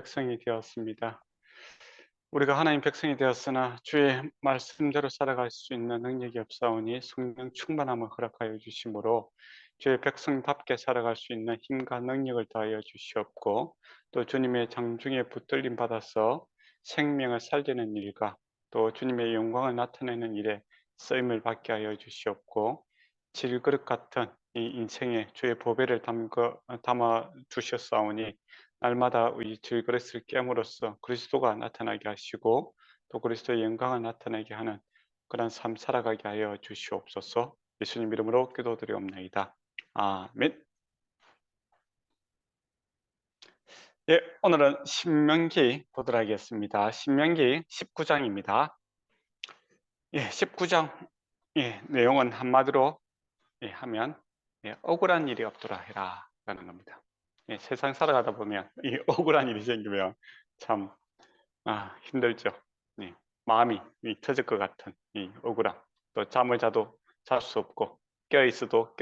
백성이 되었습니다. 우리가 하나님 백성이 되었으나 주의 말씀대로 살아갈 수 있는 능력이 없사오니 성령 충만함을 허락하여 주심으로 주의 백성답게 살아갈 수 있는 힘과 능력을 더하여 주시옵고, 또 주님의 장중에 붙들림 받아서 생명을 살리는 일과 또 주님의 영광을 나타내는 일에 쓰임을 받게 하여 주시옵고, 질그릇 같은 이 인생에 주의 보배를 담아 주셨사오니 날마다 이 질그릇을 깨물어서 그리스도가 나타나게 하시고 또 그리스도의 영광을 나타나게 하는 그런 삶 살아가게 하여 주시옵소서. 예수님 이름으로 기도드리옵나이다. 아멘. 예, 오늘은 신명기 보도록 하겠습니다. 신명기 19장입니다. 예, 19장 내용은 한마디로 하면 억울한 일이 없도록 해라 라는 겁니다. 세상 살아가다 보면 이 억울한 일이 생기면 참 힘들죠. 마음이 터질 것 같은 이 억울함. 또 잠을 자도 잘 수 없고 깨어 있어도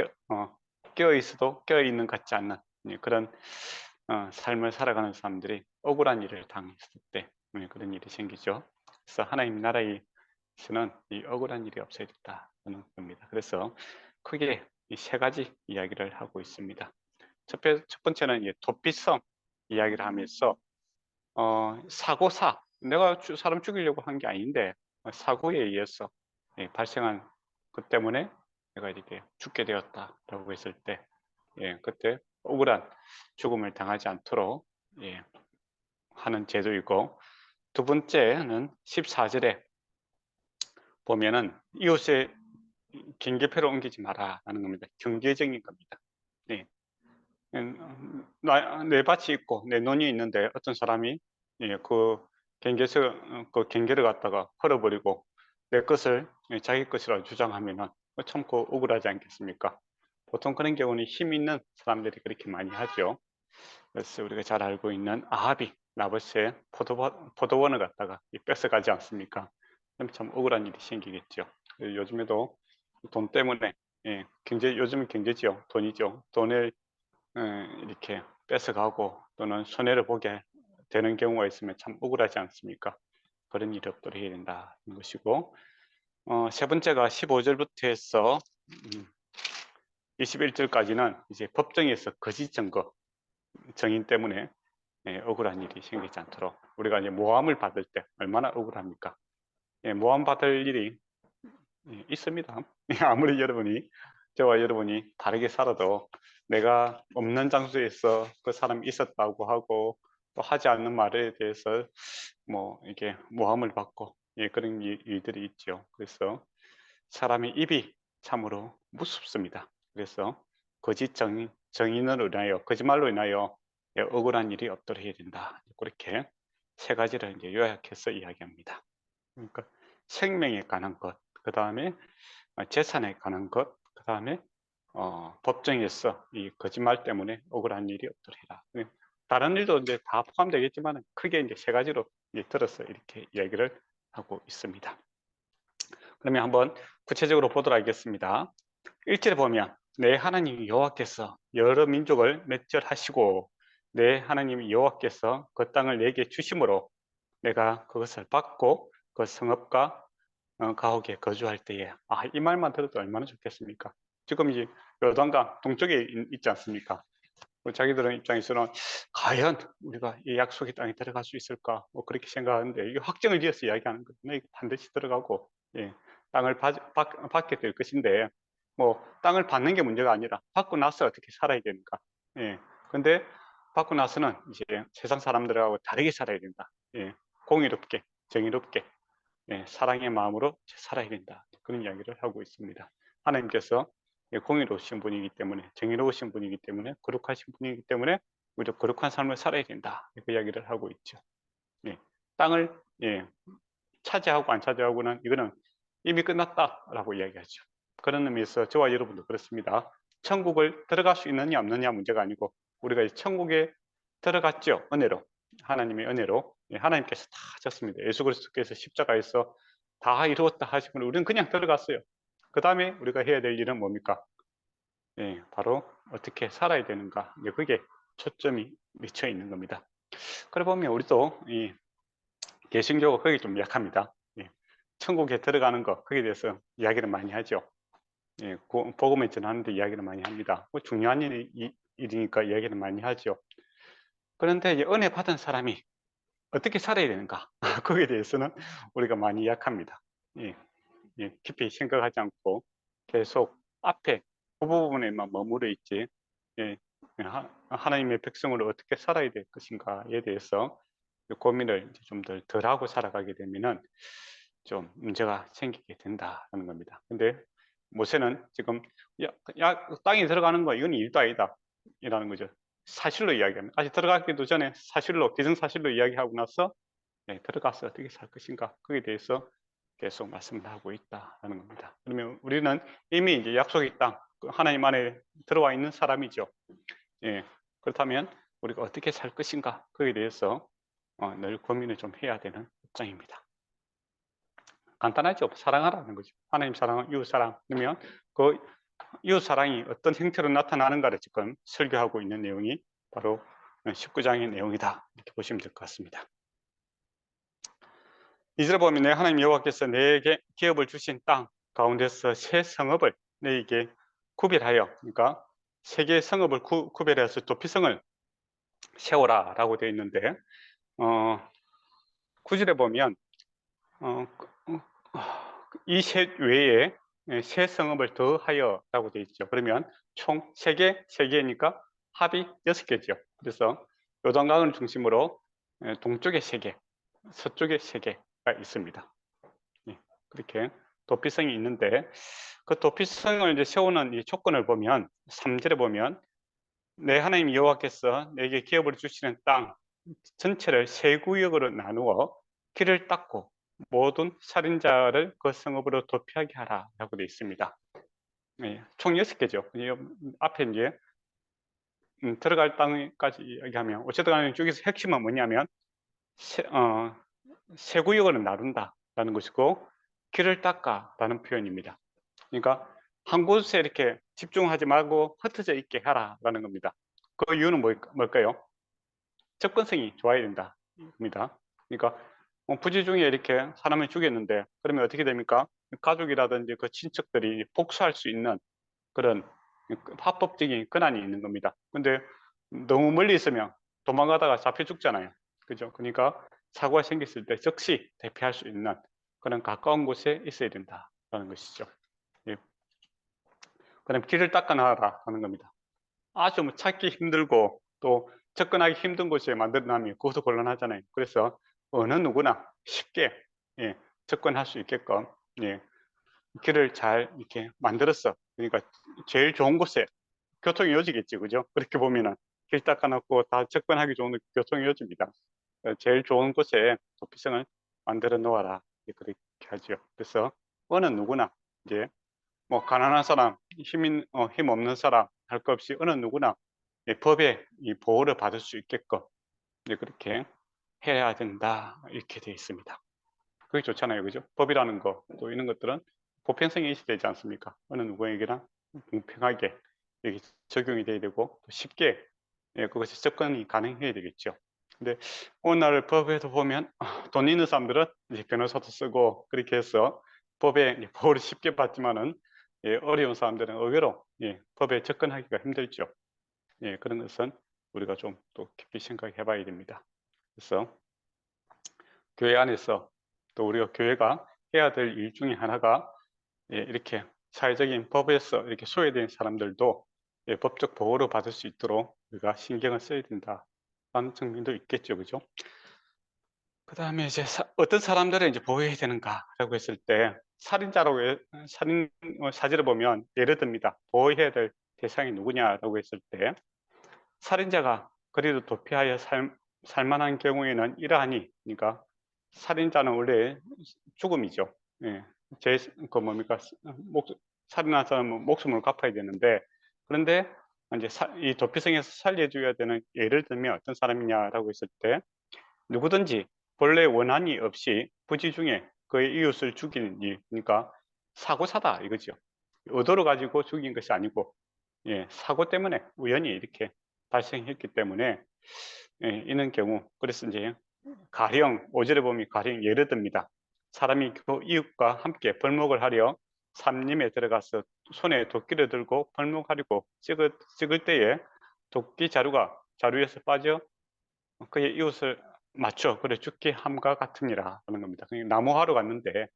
깨어 있는 것 같지 않는 그런 삶을 살아가는 사람들이 억울한 일을 당했을 때 그런 일이 생기죠. 그래서 하나님 나라에서는 이 억울한 일이 없어야 된다는 겁니다. 그래서 크게 이 세 가지 이야기를 하고 있습니다. 첫 번째는 도피성 이야기를 하면서 사고사, 내가 사람 죽이려고 한 게 아닌데 사고에 의해서 발생한 것 때문에 내가 이렇게 죽게 되었다라고 했을 때 그때 억울한 죽음을 당하지 않도록 하는 제도이고, 두 번째는 14절에 보면은 이웃의 경계표를 옮기지 마라라는 겁니다. 경계적인 겁니다. 네. 내 밭이 있고 내 논이 있는데 어떤 사람이 그 그 경계를 갖다가 헐어버리고 내 것을 자기 것이라고 주장하면은 참 억울하지 않겠습니까? 보통 그런 경우는 힘 있는 사람들이 그렇게 많이 하죠. 그래서 우리가 잘 알고 있는 아합이 나봇의 포도원을 갖다가 뺏어가지 않습니까? 그럼 참 억울한 일이 생기겠죠. 요즘에도 돈 때문에 요즘은 경제죠. 돈이죠. 돈을 이렇게 뺏어가고 또는 손해를 보게 되는 경우가 있으면 참 억울하지 않습니까? 그런 일이 없도록 해야 된다는 것이고, 세 번째가 15절부터 해서 21절까지는 이제 법정에서 거짓 증거 정인 때문에 억울한 일이 생기지 않도록, 우리가 이제 모함을 받을 때 얼마나 억울합니까? 모함 받을 일이 있습니다. 아무리 저와 여러분이 다르게 살아도 내가 없는 장소에서 그 사람이 있었다고 하고 또 하지 않는 말에 대해서 이게 모함을 받고 그런 일들이 있죠. 그래서 사람의 입이 참으로 무섭습니다. 그래서 정인으로 인하여, 거짓말로 인하여 억울한 일이 없도록 해야 된다. 그렇게 세 가지를 이제 요약해서 이야기합니다. 그러니까 생명에 관한 것, 그 다음에 재산에 관한 것, 그 다음에 법정에서 이 거짓말 때문에 억울한 일이 없도록 해라. 다른 일도 이제 다 포함되겠지만 크게 이제 세 가지로 들어서 이렇게 이야기를 하고 있습니다. 그러면 한번 구체적으로 보도록 하겠습니다. 1절에 보면 내 하나님 여호와께서 여러 민족을 멸절하시고 내 하나님 여호와께서 그 땅을 내게 주심으로 내가 그것을 받고 그 성읍과 가옥에 거주할 때에, 이 말만 들어도 얼마나 좋겠습니까? 지금 이제 요단강 동쪽에 있지 않습니까? 자기들은 입장에서는 과연 우리가 이 약속의 땅에 들어갈 수 있을까? 그렇게 생각하는데, 이게 확정을 지어서 이야기하는 거예요. 반드시 들어가고 땅을 받게 될 것인데, 땅을 받는 게 문제가 아니라 받고 나서 어떻게 살아야 되는가? 근데 받고 나서는 이제 세상 사람들하고 다르게 살아야 된다. 공의롭게, 정의롭게, 사랑의 마음으로 살아야 된다. 그런 이야기를 하고 있습니다. 하나님께서 공의로우신 분이기 때문에, 정의로우신 분이기 때문에, 거룩하신 분이기 때문에 우리도 거룩한 삶을 살아야 된다. 그 이야기를 하고 있죠. 땅을 차지하고 안 차지하고는 이거는 이미 끝났다라고 이야기하죠. 그런 의미에서 저와 여러분도 그렇습니다. 천국을 들어갈 수 있느냐 없느냐 문제가 아니고, 우리가 천국에 들어갔죠. 은혜로, 하나님의 은혜로 하나님께서 다 하셨습니다. 예수 그리스도께서 십자가에서 다 이루었다 하시면 우리는 그냥 들어갔어요. 그 다음에 우리가 해야 될 일은 뭡니까? 바로 어떻게 살아야 되는가. 그게 초점이 미쳐 있는 겁니다. 그래 보면 우리도 이 개신교가 거기 좀 약합니다. 예. 천국에 들어가는 거 거기에 대해서 이야기를 많이 하죠. 예, 복음을 전하는데 이야기를 많이 합니다. 뭐 중요한 일이니까 이야기를 많이 하죠. 그런데 이제 은혜 받은 사람이 어떻게 살아야 되는가? 거기에 대해서는 우리가 많이 약합니다. 예, 예, 깊이 생각하지 않고 계속 앞에 그 부분에만 머무르 있지. 예, 하나님의 백성으로 어떻게 살아야 될 것인가에 대해서 고민을 좀 덜 하고 살아가게 되면은 좀 문제가 생기게 된다는 겁니다. 근데 모세는 지금 땅에 들어가는 거 이건 일도 아니다 이라는 거죠. 사실로 이야기합니다. 아직 들어가기도 전에 사실로 기정사실로 이야기하고 나서 들어가서 어떻게 살 것인가 거기에 대해서 계속 말씀을 하고 있다는 겁니다. 그러면 우리는 이미 이제 약속의 땅 하나님 안에 들어와 있는 사람이죠. 예, 그렇다면 우리가 어떻게 살 것인가 거기에 대해서 늘 고민을 좀 해야 되는 입장입니다. 간단하죠. 사랑하라는 거죠. 하나님 사랑, 이웃 사랑이면 그 이웃 사랑이 어떤 형태로 나타나는가를 지금 설교하고 있는 내용이 바로 19장의 내용이다. 이렇게 보시면 될 것 같습니다. 이절에 보면 내 하나님 여호와께서 내게 기업을 주신 땅 가운데서 새 성읍을 내게 구별하여, 그러니까 세 개의 성읍을 구별해서 도피성을 세워라라고 되어 있는데, 9절에 보면 이 셋 외에 새 성읍을 더하여라고 되어 있죠. 그러면 총 3개, 3개니까 합이 6개죠. 그래서 요단강을 중심으로 동쪽에 3개, 서쪽에 3개가 있습니다. 그렇게 도피성이 있는데 그 도피성을 이제 세우는 이 조건을 보면 3절에 보면 내 하나님 여호와께서 내게 기업을 주시는 땅 전체를 세 구역으로 나누어 길을 닦고 모든 살인자를 그 성읍으로 도피하게 하라라고 되어 있습니다. 총 6개죠. 앞에 이제 들어갈 땅까지 이야기하면 어쨌든 간에 여기서 핵심은 뭐냐면 세 구역으로 나눈다라는 것이고 길을 닦아라는 표현입니다. 그러니까 한 곳에 이렇게 집중하지 말고 흩어져 있게 하라라는 겁니다. 그 이유는 뭘까요? 접근성이 좋아야 된다입니다. 그러니까 부지 중에 이렇게 사람을 죽였는데 그러면 어떻게 됩니까? 가족이라든지 그 친척들이 복수할 수 있는 그런 합법적인 권한이 있는 겁니다. 근데 너무 멀리 있으면 도망가다가 잡혀 죽잖아요. 그죠? 그러니까 사고가 생겼을 때 즉시 대피할 수 있는 그런 가까운 곳에 있어야 된다라는 것이죠. 예. 그럼 길을 닦아놔라 하는 겁니다. 아주 뭐 찾기 힘들고 또 접근하기 힘든 곳에 만들어놔면 그것도 곤란하잖아요. 그래서 어느 누구나 쉽게 접근할 수 있게끔 길을 잘 이렇게 만들었어. 그러니까 제일 좋은 곳에 교통이 이어지겠지, 그죠? 그렇게 보면은 길 닦아놓고 다 접근하기 좋은 교통이 이어집니다. 제일 좋은 곳에 도피성을 만들어 놓아라. 그렇게 하죠. 그래서 어느 누구나 이제 뭐 가난한 사람, 힘 없는 사람 할 것 없이 어느 누구나 법의 이 보호를 받을 수 있게끔 그렇게 해야 된다 이렇게 되어 있습니다. 그게 좋잖아요, 그죠? 법이라는 거 또 이런 것들은 보편성이 있어야 되지 않습니까? 어느 누구에게나 공평하게 여기 적용이 돼야 되고 쉽게 그것이 접근이 가능해야 되겠죠. 근데 오늘 법에도 보면 돈 있는 사람들은 이제 변호사도 쓰고 그렇게 해서 법에 보호를 쉽게 받지만은 어려운 사람들은 의외로 법에 접근하기가 힘들죠. 그런 것은 우리가 좀 또 깊이 생각해 봐야 됩니다. 그래서 교회 안에서 또 우리가 교회가 해야 될 일 중에 하나가 이렇게 사회적인 법에서 이렇게 소외된 사람들도 법적 보호를 받을 수 있도록 우리가 신경을 써야 된다라는 측면도 있겠죠, 그죠? 그 다음에 이제 어떤 사람들을 이제 보호해야 되는가라고 했을 때 살인자라고 살인 사실을 보면 예를 듭니다. 보호해야 될 대상이 누구냐라고 했을 때 살인자가 그래도 도피하여 살만한 경우에는 이러하니, 그러니까 살인자는 원래 죽음이죠. 그 뭡니까? 살인한 사람은 목숨을 갚아야 되는데, 그런데 이제 이 도피성에서 살려줘야 되는 예를 들면 어떤 사람이냐라고 했을 때 누구든지 본래 원한이 없이 부지 중에 그의 이웃을 죽이는 일, 그러니까 사고사다 이거죠. 의도를 가지고 죽인 것이 아니고 사고 때문에 우연히 이렇게 발생했기 때문에 예, 이런 경우 그래서 이제 가령 5절에 보면 가령 예를 듭니다. 사람이 그 이웃과 함께 벌목을 하려 산림에 들어가서 손에 도끼를 들고 벌목하려고 찍을 때에 도끼 자루에서 빠져 그의 이웃을 맞춰 그래 죽게 함과 같으니라 하는 겁니다. 나무하러 갔는데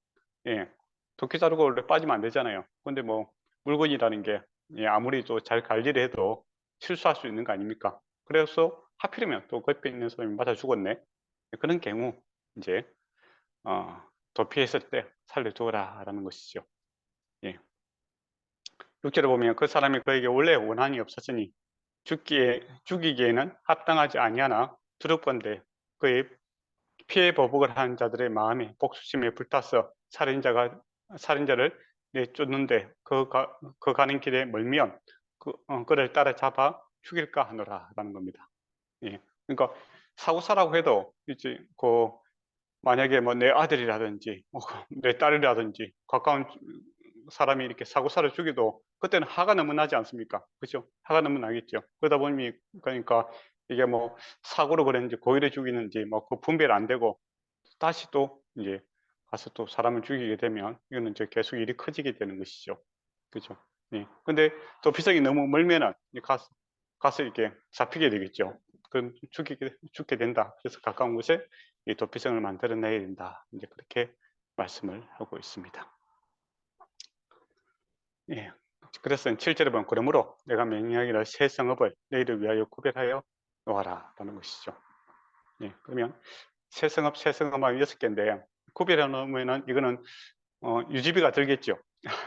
예, 도끼 자루가 원래 빠지면 안 되잖아요. 근데 뭐 물건이라는 게 예, 아무리 또 잘 관리를 해도 실수할 수 있는 거 아닙니까? 그래서 하필이면 또 그 옆에 있는 사람이 맞아 죽었네. 그런 경우 이제 도피했을 때 살려두어라라는 것이죠. 예. 6절에 보면 그 사람이 그에게 원래 원한이 없었으니 죽이기에는 합당하지 아니하나 두렵건대 그의 피해 보복을 하는 자들의 마음이 복수심에 불타서 살인자를 내쫓는데 그 가는 길에 멀면 그를 따라잡아 죽일까 하노라라는 겁니다. 예. 그러니까 사고사라고 해도 이제 만약에 뭐 내 아들이라든지 내 딸이라든지 가까운 사람이 이렇게 사고사를 죽여도 그때는 화가 너무 나지 않습니까? 그죠? 화가 너무 나겠죠. 그러다 보니 그러니까 이게 뭐 사고로 그랬는지 고의로 죽이는지 뭐 그 분별 안 되고 다시 또 이제 가서 또 사람을 죽이게 되면 이거는 이제 계속 일이 커지게 되는 것이죠. 그죠? 예. 근데 도피성이 너무 멀면은 가서 이렇게 잡히게 되겠죠. 그럼 죽게 된다. 그래서 가까운 곳에 이 도피성을 만들어내야 된다. 이제 그렇게 말씀을 하고 있습니다. 예. 그래서 7절에 보면 그러므로 내가 명령하기를 새 성읍을 너희를 위하여 구별하여 놓아라 라는 것이죠. 예. 그러면 새 성읍 하면 6개인데 구별해 놓으면은 이거는 유지비가 들겠죠.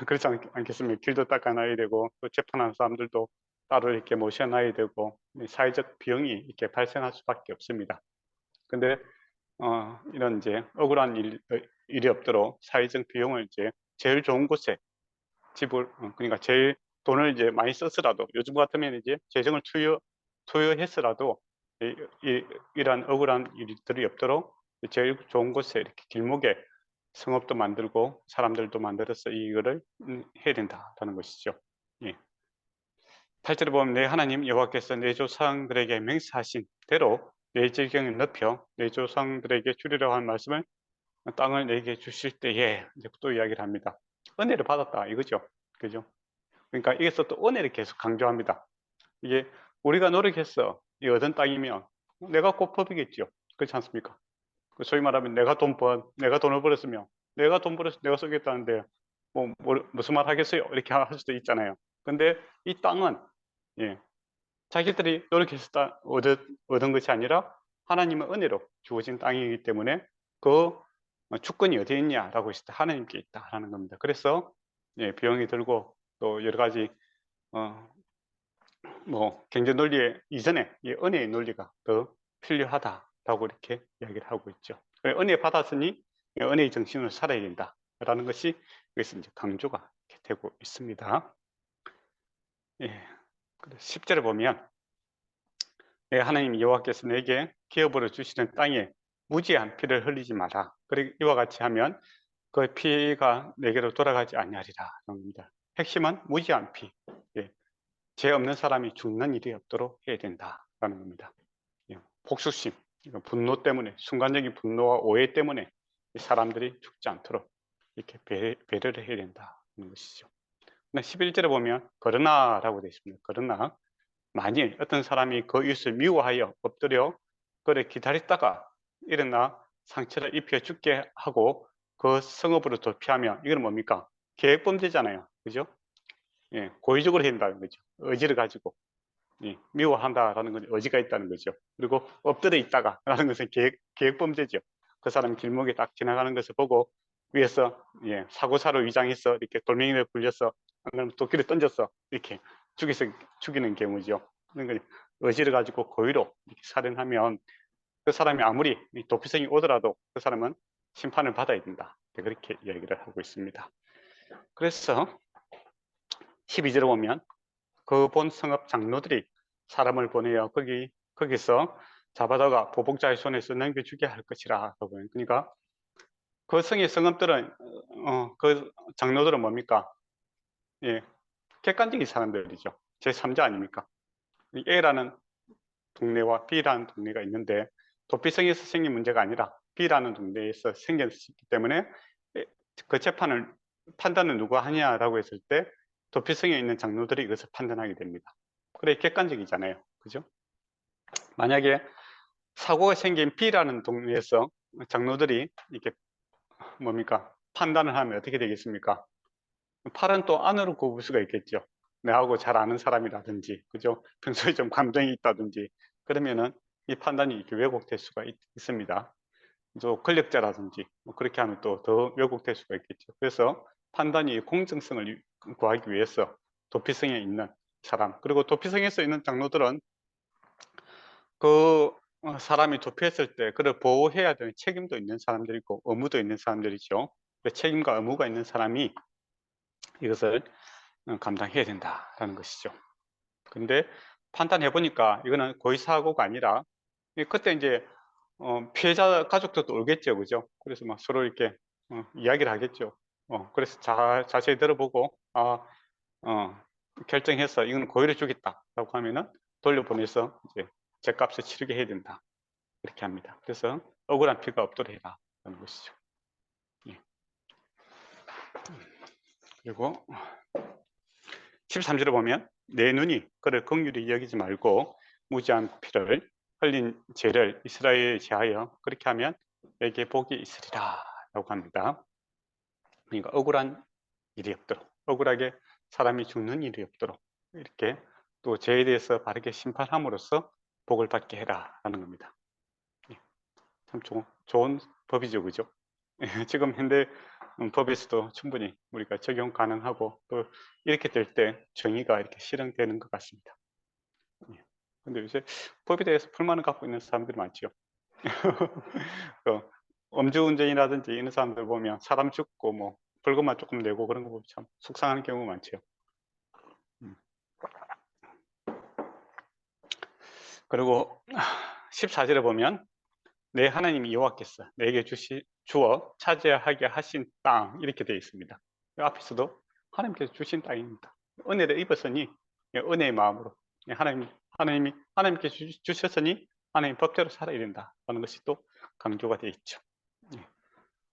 그렇지 않겠습니까? 길도 닦아놔야 되고 또 재판하는 사람들도 따로 이렇게 모셔놔야 되고 사회적 비용이 이렇게 발생할 수밖에 없습니다. 근데 이런 이제 억울한 일이 없도록 사회적 비용을 이제 제일 좋은 곳에 그러니까 제일 돈을 이제 많이 썼더라도 요즘 같으면 이제 재정을 투여했더라도 이런 억울한 일들이 없도록 제일 좋은 곳에 이렇게 길목에 성읍도 만들고 사람들도 만들어서 이거를 해야 된다라는 것이죠. 예. 8절에 보면 내 하나님 여호와께서 내 조상들에게 맹세하신 대로 내 질경을 넓혀 내 조상들에게 주리라고 한 말씀을 땅을 내게 주실 때에 이제 또 이야기를 합니다. 은혜를 받았다 이거죠. 그죠? 그러니까 여기서 또 은혜를 계속 강조합니다. 이게 우리가 노력해서 이 얻은 땅이면 내가 곧 법이겠죠. 그렇지 않습니까? 소위 말하면 내가 돈을 벌었으면 내가 돈 벌어서 내가 쓰겠다는데 무슨 말 하겠어요? 이렇게 할 수도 있잖아요. 근데 이 땅은 예, 자기들이 노력해서 얻은 것이 아니라 하나님의 은혜로 주어진 땅이기 때문에 그 주권이 어디에 있냐라고 했을 때 하나님께 있다라는 겁니다. 그래서 예, 비용이 들고 또 여러 가지 경제 논리 이전에 이 은혜의 논리가 더 필요하다라고 이렇게 이야기를 하고 있죠. 은혜 받았으니 은혜의 정신으로 살아야 된다라는 것이 여기서 이제 강조가 되고 있습니다. 예. 10절에 보면 하나님 여호와께서 내게 기업으로 주시는 땅에 무지한 피를 흘리지 마라. 그리고 이와 같이 하면 그 피가 내게로 돌아가지 아니하리라. 합니다. 핵심은 무지한 피. 예. 죄 없는 사람이 죽는 일이 없도록 해야 된다라는 겁니다. 예. 복수심, 분노 때문에 순간적인 분노와 오해 때문에 사람들이 죽지 않도록 이렇게 배려를 해야 된다는 것이죠. 11절에 보면 그러나라고 되어 있습니다. 그러나 만일 어떤 사람이 그 이웃을 미워하여 엎드려 그를 기다렸다가 일어나 상처를 입혀 죽게 하고 그 성읍으로 도피하면 이건 뭡니까? 계획범죄잖아요. 그죠? 예, 고의적으로 한다는 거죠. 의지를 가지고. 예, 미워한다라는 건 의지가 있다는 거죠. 그리고 엎드려 있다가라는 것은 계획범죄죠. 그 사람이 길목에 딱 지나가는 것을 보고 위에서 예, 사고사로 위장해서 이렇게 돌멩이를 굴려서 아니면 도끼를 던져서 이렇게 죽이는 경우죠. 그러니까 의지를 가지고 고의로 이렇게 살인하면 그 사람이 아무리 도피성이 오더라도 그 사람은 심판을 받아야 된다. 그렇게 이야기를 하고 있습니다. 그래서 12절에 보면 그 본 성읍 장로들이 사람을 보내어 거기서 잡아다가 보복자의 손에서 넘겨주게 할 것이라. 그러니까 그 성의 성읍들은 그 장로들은 뭡니까? 예, 객관적인 사람들이죠. 제3자 아닙니까? A라는 동네와 B라는 동네가 있는데 도피성에서 생긴 문제가 아니라 B라는 동네에서 생겼기 때문에 그 판단을 누가 하냐라고 했을 때 도피성에 있는 장로들이 이것을 판단하게 됩니다. 그래 객관적이잖아요. 그죠? 만약에 사고가 생긴 B라는 동네에서 장로들이 이렇게 뭡니까? 판단을 하면 어떻게 되겠습니까? 팔은 또 안으로 굽을 수가 있겠죠. 내하고 잘 아는 사람이라든지, 그죠? 평소에 좀 감정이 있다든지, 그러면은 이 판단이 이렇게 왜곡될 수가 있습니다. 또 권력자라든지, 뭐 그렇게 하면 또 더 왜곡될 수가 있겠죠. 그래서 판단이 공정성을 구하기 위해서 도피성에 있는 사람, 그리고 도피성에서 있는 장로들은 그 사람이 도피했을 때 그를 보호해야 되는 책임도 있는 사람들이고 의무도 있는 사람들이죠. 책임과 의무가 있는 사람이 이것을 감당해야 된다라는 것이죠. 근데 판단해 보니까 이거는 고의사고가 아니라 그때 이제 피해자 가족들도 울겠죠, 그죠? 그래서 막 서로 이렇게 이야기를 하겠죠. 그래서 자세히 들어보고 결정해서 이건 고의를 주겠다라고 하면은 돌려보내서 이제 죗값을 치르게 해야 된다 이렇게 합니다. 그래서 억울한 피가 없도록 해라라는 것이죠. 예. 그리고 13절에 보면 내 눈이 그를 긍휼히 여기지 말고 무지한 피를 흘린 죄를 이스라엘에 제하여 그렇게 하면 내게 복이 있으리라 라고 합니다. 그러니까 억울한 일이 없도록, 억울하게 사람이 죽는 일이 없도록 이렇게 또 죄에 대해서 바르게 심판함으로써 복을 받게 해라 라는 겁니다. 참 좋은 법이죠, 그죠? 지금 현대 법에서도 충분히 우리가 적용 가능하고 또 이렇게 될 때 정의가 이렇게 실현되는 것 같습니다. 근데 요새 법에 대해서 불만을 갖고 있는 사람들이 많죠. 음주운전이라든지 이런 사람들 보면 사람 죽고 뭐 벌금만 조금 내고 그런 거 보면 참 속상한 경우가 많죠. 그리고 14절에 보면 내 하나님 여호와께서 내게 주어 차지하게 하신 땅 이렇게 되어 있습니다. 앞에서도 하나님께서 주신 땅입니다. 은혜를 입었으니 은혜의 마음으로 하나님께서 주셨으니 하나님 법대로 살아야 된다라는 것이 또 강조가 되어 있죠.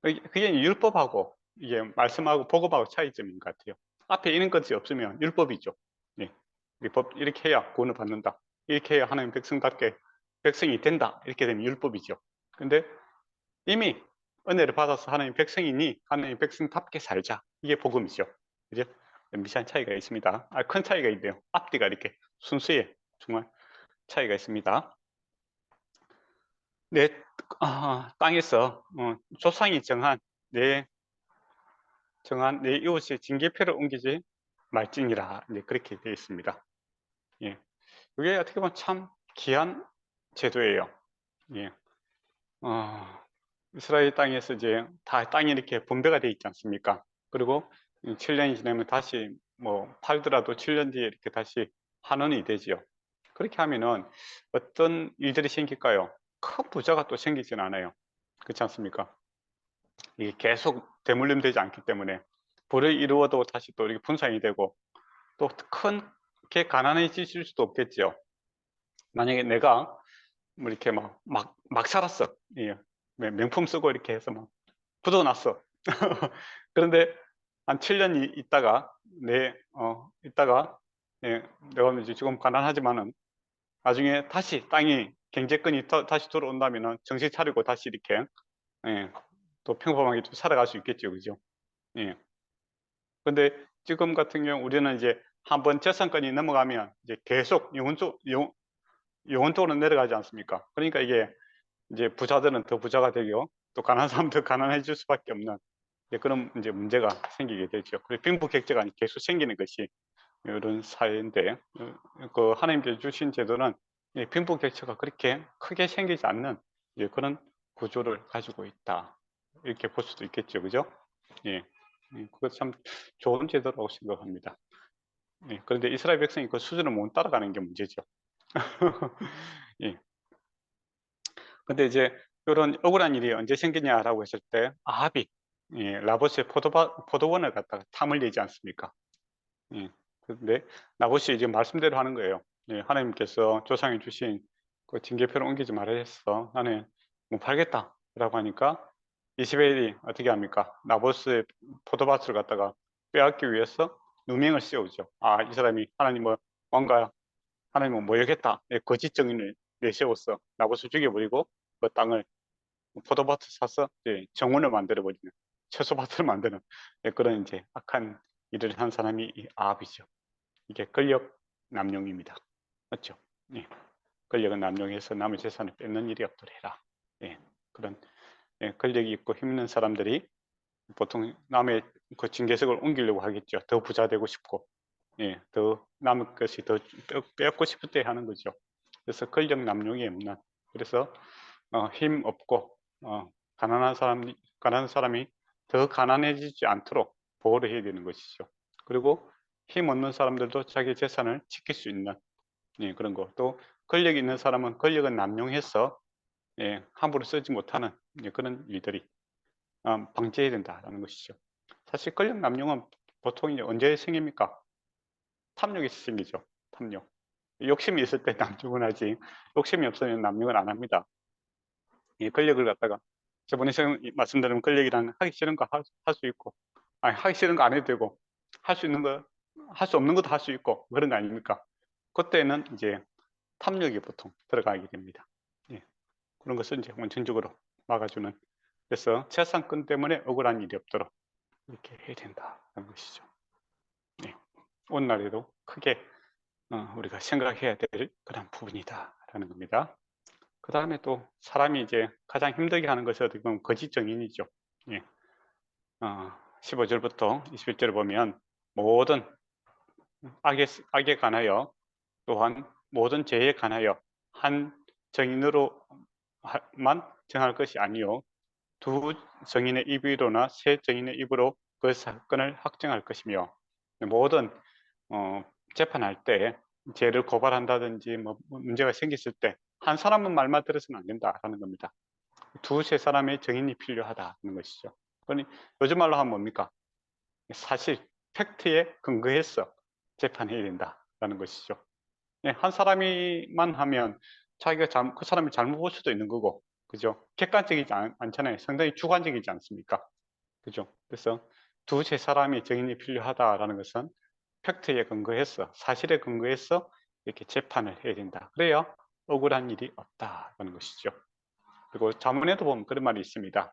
그게 율법하고 이게 말씀하고 복음하고 차이점인 것 같아요. 앞에 있는 것이 없으면 율법이죠. 법 이렇게 해야 구원을 받는다. 이렇게 해야 하나님 백성답게 백성이 된다. 이렇게 되면 율법이죠. 근데 이미 은혜를 받아서 하나님 백성이니 하나님 백성답게 살자. 이게 복음이죠. 그죠? 미세한 차이가 있습니다. 큰 차이가 있네요. 앞뒤가 이렇게 순수에 정말 차이가 있습니다. 내 땅에서 조상이 정한 내 이웃의 징계표를 옮기지 말지니라. 그렇게 되어 있습니다. 예. 이게 어떻게 보면 참 귀한 제도예요. 예. 이스라엘 땅에서 이제 다 땅이 이렇게 분배가 되어 있지 않습니까? 그리고 7년이 지나면 다시 뭐 팔더라도 7년 뒤에 이렇게 다시 환원이 되지요. 그렇게 하면은 어떤 일들이 생길까요? 큰 부자가 또 생기진 않아요. 그렇지 않습니까? 이게 계속 대물림 되지 않기 때문에 불을 이루어도 다시 또 이렇게 분산이 되고 또 크게 가난해질 수도 없겠죠. 만약에 내가 뭐 이렇게 막 살았어. 예. 명품 쓰고 이렇게 해서 막 굳어놨어. 그런데 한 7년 있다가 예, 내가 이제 지금 가난하지만은 나중에 다시 땅이 경제권이 다시 들어온다면은 정신 차리고 다시 이렇게 예, 또 평범하게 좀 살아갈 수 있겠죠, 그죠? 예. 근데 지금 같은 경우 우리는 이제 한번 재산권이 넘어가면 이제 계속 영원적으로 내려가지 않습니까? 그러니까 이게 이제 부자들은 더 부자가 되고 또 가난한 사람은 더 가난해질 수밖에 없는 그런 이제 문제가 생기게 되죠. 그래서 빈부격차가 계속 생기는 것이 이런 사회인데 그 하나님께서 주신 제도는 빈부격차가 그렇게 크게 생기지 않는 그런 구조를 가지고 있다. 이렇게 볼 수도 있겠죠, 그죠? 예, 그거 참 좋은 제도라고 생각합니다. 그런데 이스라엘 백성이 그 수준을 못 따라가는 게 문제죠. 예. 근데 이제 이런 억울한 일이 언제 생기냐라고 했을 때 아합이 라봇의 포도원을 갖다가 탐을 내지 않습니까? 그런데 나봇이 이제 말씀대로 하는 거예요. 하나님께서 조상이 주신 그 징계표를 옮기지 말아야 했어. 나는 못 팔겠다라고 하니까 이스라엘이 어떻게 합니까? 나봇의 포도밭을 갖다가 빼앗기 위해서 누명을 씌우죠. 아, 이 사람이 하나님을 뭔가 하나님을 모욕했다. 거짓 증인을 내세웠어. 나봇을 죽여버리고 그 땅을 포도밭을 사서 이제 정원을 만들어버리는, 채소밭을 만드는 그런 이제 악한 일을 한 사람이 이 아합이죠. 이게 권력 남용입니다. 맞죠? 예. 권력을 남용해서 남의 재산을 뺏는 일이 없도록 해라. 예. 그런 권력이 있고 힘 있는 사람들이 보통 남의 그 징계석을 옮기려고 하겠죠. 더 부자 되고 싶고, 더 남의 것이 더 뺏고 싶을 때 하는 거죠. 그래서 권력 남용이 없는, 그래서 힘 없고 가난한 사람이 더 가난해지지 않도록 보호를 해야 되는 것이죠. 그리고 힘 없는 사람들도 자기 재산을 지킬 수 있는 그런 거. 또 권력 있는 사람은 권력을 남용해서 함부로 쓰지 못하는 그런 일들이 방지해야 된다라는 것이죠. 사실 권력 남용은 보통 이제 언제 생깁니까? 탐욕이 생기죠. 탐욕. 욕심이 있을 때 남용을 하지, 욕심이 없으면 남용을 안 합니다. 이 권력을 갖다가 저번에 말씀드린 권력이란 하기 싫은 거 할 수 있고, 아니 하기 싫은 거 안 해도 되고, 할 수 있는 거, 할 수 없는 것도 할 수 있고 그런 거 아닙니까? 그때는 이제 탐욕이 보통 들어가게 됩니다. 그런 것을 이제 원천적으로 막아주는, 그래서 재산권 때문에 억울한 일이 없도록 이렇게 해야 된다는 것이죠. 오늘날에도 크게 우리가 생각해야 될 그런 부분이다라는 겁니다. 그 다음에 또 사람이 이제 가장 힘들게 하는 것이 어떻게 보면 거짓 증인이죠. 15절부터 21절을 보면 모든 악에 관하여, 또한 모든 죄에 관하여 한 증인으로만 정할 것이 아니요 두 증인의 입으로나 세 증인의 입으로 그 사건을 확정할 것이며, 모든 재판할 때 죄를 고발한다든지 뭐 문제가 생겼을 때 한 사람은 말만 들어서는 안 된다라는 겁니다. 두세 사람의 증인이 필요하다는 것이죠. 그러니 요즘 말로 하면 뭡니까? 사실 팩트에 근거해서 재판해야 된다라는 것이죠. 한 사람이만 하면 자기가 그 사람이 잘못 볼 수도 있는 거고, 그죠? 객관적이지 않잖아요. 상당히 주관적이지 않습니까? 그죠? 그래서 두세 사람이 증인이 필요하다라는 것은 팩트에 근거해서, 사실에 근거해서 이렇게 재판을 해야 된다. 그래야 억울한 일이 없다라는 것이죠. 그리고 자문에도 보면 그런 말이 있습니다.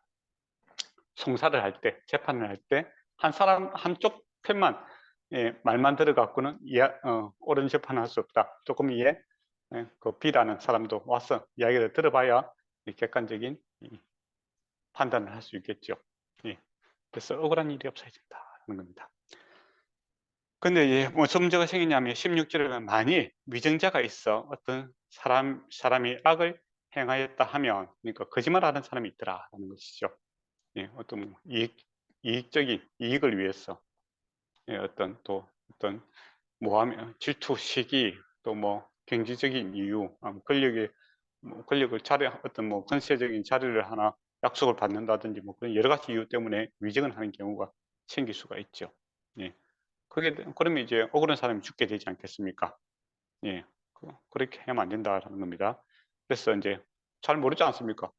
송사를 할 때, 재판을 할 때 한 사람 한쪽 편만 말만 들어갖고는 옳은 재판을 할 수 없다. 조금 그 B라는 사람도 와서 이야기를 들어봐야 객관적인 판단을 할 수 있겠죠. 그래서 억울한 일이 없어야 된다는 겁니다. 근데 무슨 문제가 생기냐면 16절에 보면 만일 위증자가 있어 어떤 사람이 악을 행하였다 하면, 그러니까 거짓말하는 사람이 있더라라는 것이죠. 어떤 이익적인 이익을 위해서 어떤 모함, 질투, 시기, 또 뭐 경제적인 이유, 권력을 어떤 뭐 권세적인 자리를 하나 약속을 받는다든지 뭐 그런 여러 가지 이유 때문에 위증을 하는 경우가 생길 수가 있죠. 그러면 이제 억울한 사람이 죽게 되지 않겠습니까? 그렇게 하면 안 된다라는 겁니다. 그래서 이제 잘 모르지 않습니까?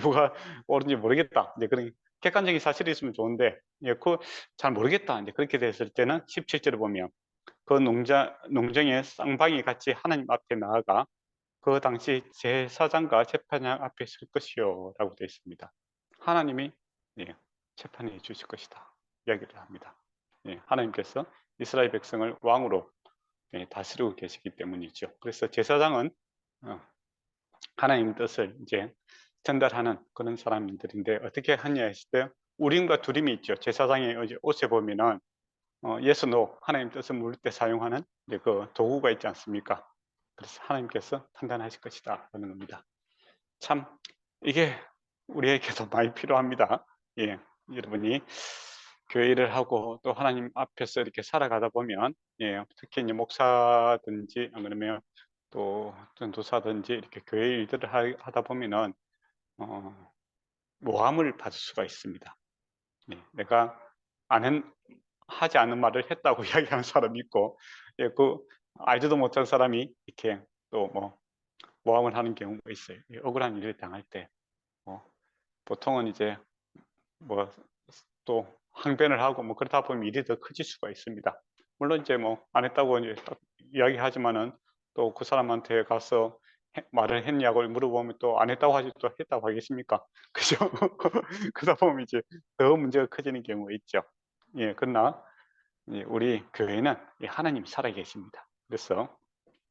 누가 옳은지 모르겠다. 이제 그런 객관적인 사실이 있으면 좋은데, 잘 모르겠다. 이제 그렇게 됐을 때는 17절에 보면 그 농장의 쌍방이 같이 하나님 앞에 나아가 그 당시 제사장과 재판장 앞에 설 것이요 라고 되어 있습니다. 하나님이 재판해 주실 것이다 이야기를 합니다. 하나님께서 이스라엘 백성을 왕으로 다스리고 계시기 때문이죠. 그래서 제사장은 하나님 뜻을 이제 전달하는 그런 사람들인데, 어떻게 하냐 했을 때 우림과 두림이 있죠. 제사장의 옷에 보면은 yes, no, 하나님 뜻을 물을 때 사용하는 그 도구가 있지 않습니까? 그래서 하나님께서 판단하실 것이다 라는 겁니다. 참 이게 우리에게도 많이 필요합니다. 여러분이 교회 일을 하고 또 하나님 앞에서 이렇게 살아가다 보면, 특히 이제 목사든지 아니면 또 전도사든지 이렇게 교회 일들을 하다 보면은 모함을 받을 수가 있습니다. 내가 하지 않은 말을 했다고 이야기하는 사람이 있고, 그 알지도 못한 사람이 이렇게 또 뭐 모함을 하는 경우가 있어요. 억울한 일을 당할 때 보통은 이제 뭐 또 항변을 하고 뭐 그러다 보면 일이 더 커질 수가 있습니다. 물론 이제 뭐 안 했다고 이제 이야기하지만은 또 그 사람한테 가서 말을 했냐고 물어보면 또 안 했다고 하지 또 했다고 하겠습니까? 그죠? 그러다 보면 이제 더 문제가 커지는 경우가 있죠. 예, 그러나 우리 교회는 하나님이 살아 계십니다. 그래서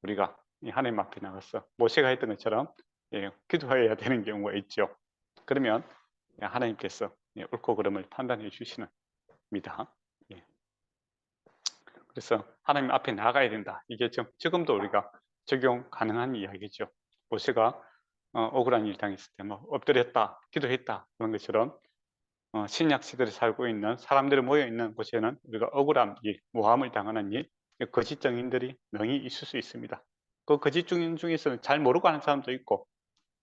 우리가 하나님 앞에 나가서 모세가 했던 것처럼 기도해야 되는 경우가 있죠. 그러면 하나님께서 옳고 그름을 판단해 주시는 입니다. 예. 그래서 하나님 앞에 나가야 된다. 이게 지금도 우리가 적용 가능한 이야기죠. 모세가 억울한 일 당했을 때 뭐 엎드렸다, 기도했다 그런 것처럼 신약 시대에 살고 있는 사람들이 모여 있는 곳에는 우리가 억울한 일, 모함을 당하는 일, 거짓 증인들이 능히 있을 수 있습니다. 그 거짓 증인 중에서는 잘 모르고 하는 사람도 있고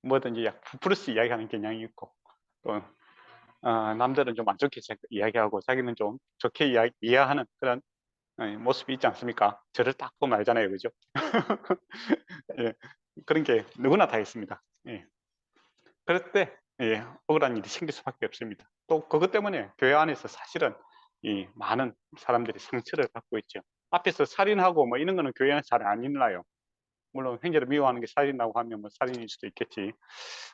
뭐든지 부풀어서 이야기하는 경향이 있고 또 남들은 좀 안 좋게 이야기하고 자기는 좀 좋게 이해하는 그런 모습이 있지 않습니까? 저를 딱 보면 알잖아요, 그죠? 예, 그런 게 누구나 다 있습니다. 예. 그럴 때 억울한 일이 생길 수밖에 없습니다. 또 그것 때문에 교회 안에서 사실은 이 많은 사람들이 상처를 받고 있죠. 앞에서 살인하고 뭐 이런 거는 교회는 잘 안 일어나요. 물론 형제를 미워하는 게 살인이라고 하면 뭐 살인일 수도 있겠지.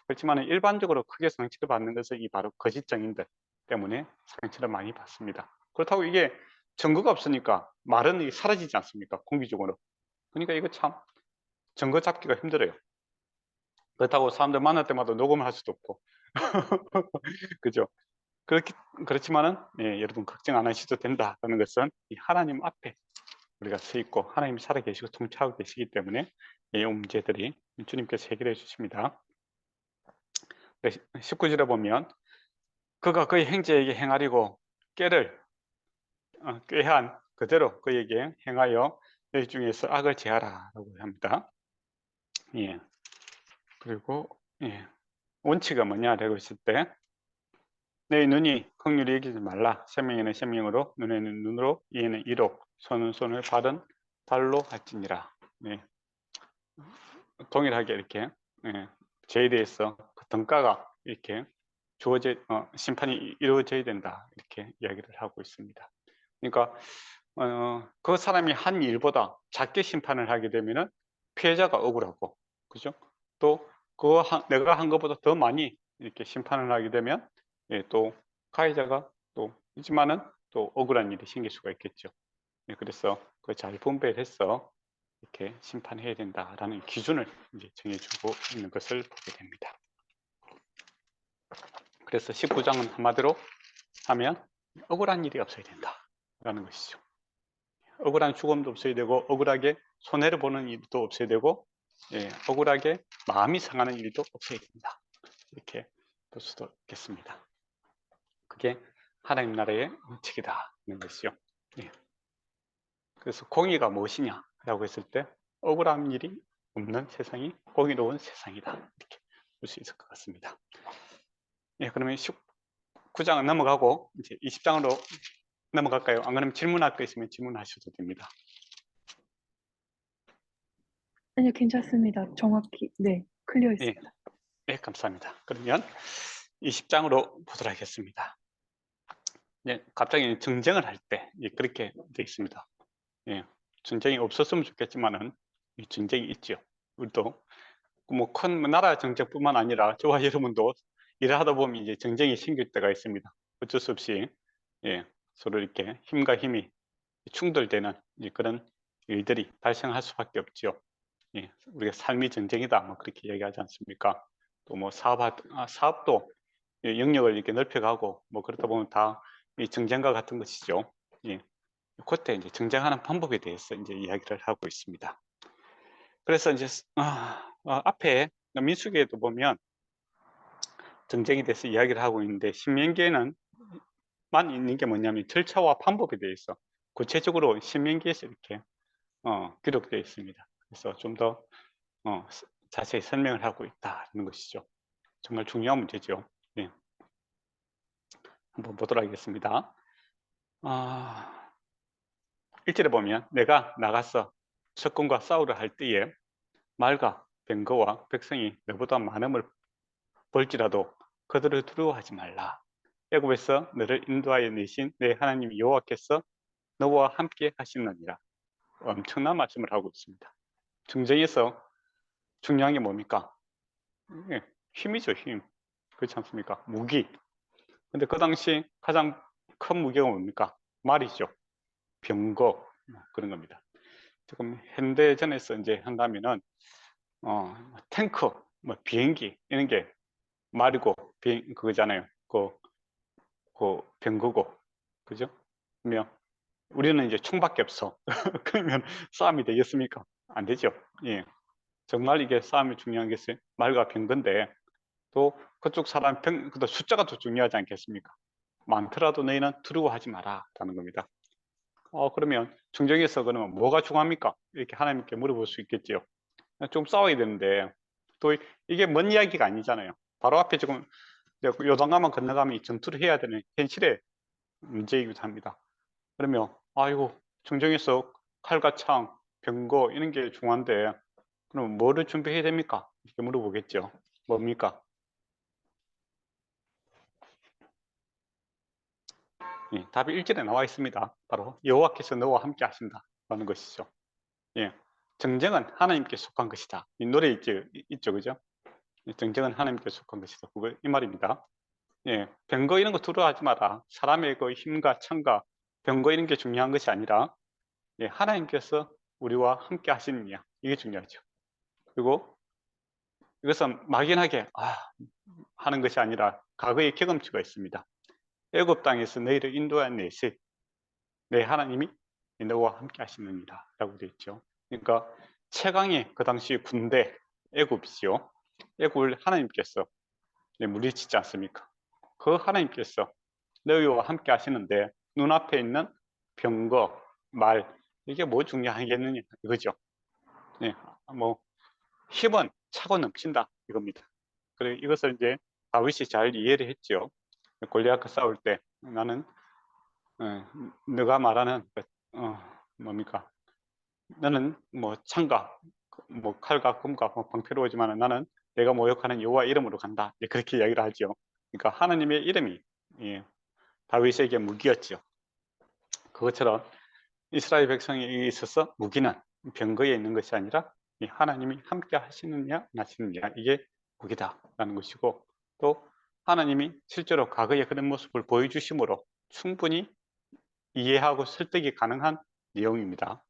그렇지만 일반적으로 크게 상처를 받는 것은 이 바로 거짓 증인들 때문에 상처를 많이 받습니다. 그렇다고 이게 증거가 없으니까 말은 사라지지 않습니까? 공기적으로. 그러니까 이거 참 증거 잡기가 힘들어요. 그렇다고 사람들 만날 때마다 녹음을 할 수도 없고. 그죠? 그렇지만은 여러분 걱정 안 하셔도 된다는 것은 이 하나님 앞에 우리가 서 있고 하나님이 살아 계시고 통치하고 계시기 때문에 이 문제들이 주님께서 해결해 주십니다. 19절에 보면 그가 그의 형제에게 행하려고 꾀를 꾀한 그대로 그에게 행하여 너희 중에서 악을 제하라라고 합니다. 예. 그리고 원칙은 뭐냐라고 했을 때 내 눈이 긍휼히 여기지 말라. 생명에는 생명으로, 눈에는 눈으로, 이에는 이로, 손은 손을, 발은 발로 할지니라. 네. 동일하게 이렇게 죄에 대해서 그 등가가 이렇게 심판이 이루어져야 된다. 이렇게 이야기를 하고 있습니다. 그러니까 그 사람이 한 일보다 작게 심판을 하게 되면은 피해자가 억울하고, 그죠? 또 내가 한 것보다 더 많이 이렇게 심판을 하게 되면 또 가해자가 또 있지만은 또 억울한 일이 생길 수가 있겠죠. 그래서 그 잘 분배해서 이렇게 심판해야 된다라는 기준을 이제 정해주고 있는 것을 보게 됩니다. 그래서 19장은 한마디로 하면 억울한 일이 없어야 된다라는 것이죠. 억울한 죽음도 없어야 되고 억울하게 손해를 보는 일도 없어야 되고 억울하게 마음이 상하는 일도 없어야 된다. 이렇게 볼 수도 있겠습니다. 그게 하나님 나라의 원칙이다는 것이죠. 그래서 공의가 무엇이냐라고 했을 때 억울한 일이 없는 세상이 공의로운 세상이다. 이렇게 볼 수 있을 것 같습니다. 그러면 19장은 넘어가고 이제 20장으로 넘어갈까요? 안 그러면 질문할 거 있으면 질문하셔도 됩니다. 아니요, 괜찮습니다. 정확히, 네, 클리어했습니다. 네, 감사합니다. 그러면 20장으로 보도록 하겠습니다. 갑자기 정쟁을 할 때 그렇게 되어 있습니다. 전쟁이 없었으면 좋겠지만은 전쟁이 있죠. 우리도 뭐 큰 나라 정쟁뿐만 아니라 저와 여러분도 일을 하다 보면 이제 정쟁이 생길 때가 있습니다. 어쩔 수 없이 서로 이렇게 힘과 힘이 충돌되는 그런 일들이 발생할 수밖에 없죠. 우리가 삶이 전쟁이다, 뭐 그렇게 얘기하지 않습니까? 또 뭐 사업도 영역을 이렇게 넓혀가고 뭐 그러다 보면 다 이 정쟁과 같은 것이죠. 그때 이제 정쟁하는 방법에 대해서 이제 이야기를 하고 있습니다. 그래서 이제 앞에 민수기에도 보면 정쟁에 대해서 이야기를 하고 있는데 신명기에는 만 있는 게 뭐냐면 절차와 방법에 대해서 구체적으로 신명기에서 이렇게 기록되어 있습니다. 그래서 좀 더 자세히 설명을 하고 있다는 것이죠. 정말 중요한 문제죠. 한번 보도록 하겠습니다. 1절에 보면 내가 나가서 적군과 싸우려 할 때에 말과 병거와 백성이 너보다 많음을 볼지라도 그들을 두려워하지 말라. 애굽에서 너를 인도하여 내신 내 하나님 여호와께서 너와 함께 하시느니라. 엄청난 말씀을 하고 있습니다. 전쟁에서 중요한 게 뭡니까? 예, 힘이죠, 힘. 그렇지 않습니까? 무기. 근데 그 당시 가장 큰 무기가 뭡니까? 말이죠. 병거. 그런 겁니다. 지금 현대전에서 이제 한다면은 탱크, 뭐 비행기 이런 게 말이고 그거잖아요. 그 병거고, 그죠? 그러면 우리는 이제 총밖에 없어. 그러면 싸움이 되겠습니까? 안 되죠. 예, 정말 이게 싸움이 중요한 게 말과 병거인데 또 그쪽 사람 또 숫자가 더 중요하지 않겠습니까? 많더라도 너희는 두려워하지 마라라는 겁니다. 그러면 중정에서 그러면 뭐가 중요합니까? 이렇게 하나님께 물어볼 수 있겠지요. 좀 싸워야 되는데 또 이게 먼 이야기가 아니잖아요. 바로 앞에 지금 요단강만 건너가면 이 전투를 해야 되는 현실의 문제이기도 합니다. 그러면 아이고 중정에서 칼과 창, 병거 이런 게 중요한데 그럼 뭐를 준비해야 됩니까? 이렇게 물어보겠죠. 뭡니까? 예, 답이 1절에 나와 있습니다. 바로 여호와께서 너와 함께 하신다라는 것이죠. 예, 정쟁은 하나님께 속한 것이다. 이 노래 있죠, 그죠? 정쟁은 하나님께 속한 것이다. 그거 이 말입니다. 예, 병거 이런 거 두려워하지 마라. 사람의 그 힘과 창과 병거 이런 게 중요한 것이 아니라 예, 하나님께서 우리와 함께 하시느냐 이게 중요하죠. 그리고 이것은 막연하게 하는 것이 아니라 과거의 경험치가 있습니다. 애굽 땅에서 너희를 인도한 내시 내 하나님이 너와 함께 하시느니라 라고 되어 있죠. 그러니까 최강의 그 당시 군대 애굽이죠. 애굽을 하나님께서 물리치지 않습니까? 그 하나님께서 너희와 함께 하시는데 눈앞에 있는 병거, 말 이게 뭐 중요하겠느냐 이거죠. 예, 뭐 힘은 차고 넘친다 이겁니다. 그래 이것을 이제 다윗이 잘 이해를 했죠. 골리앗과 싸울 때 나는 너가 말하는 뭡니까? 너는 뭐 창과 뭐 칼과 금과 뭐 방패로 오지만 나는 내가 모욕하는 여호와 이름으로 간다. 그렇게 이야기를 하죠. 그러니까 하나님의 이름이 예, 다윗에게 무기였죠. 그것처럼 이스라엘 백성에 있어서 무기는 병거에 있는 것이 아니라 하나님이 함께 하시느냐 안 하시느냐 이게 무기다라는 것이고 또 하나님이 실제로 과거의 그런 모습을 보여주심으로 충분히 이해하고 설득이 가능한 내용입니다.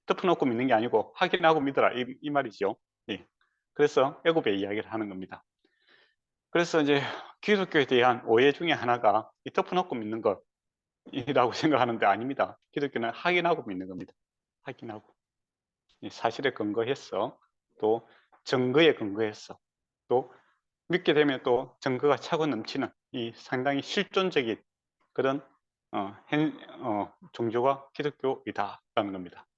덮어놓고 믿는 게 아니고 확인하고 믿어라 이 말이죠. 예. 그래서 애굽의 이야기를 하는 겁니다. 그래서 이제 기독교에 대한 오해 중에 하나가 이 덮어놓고 믿는 것이라고 생각하는데 아닙니다. 기독교는 확인하고 믿는 겁니다. 확인하고 사실에 근거해서 또 증거에 근거해서 또 믿게 되면 또 증거가 차고 넘치는 이 상당히 실존적인 그런 종교가 기독교이다라는 겁니다.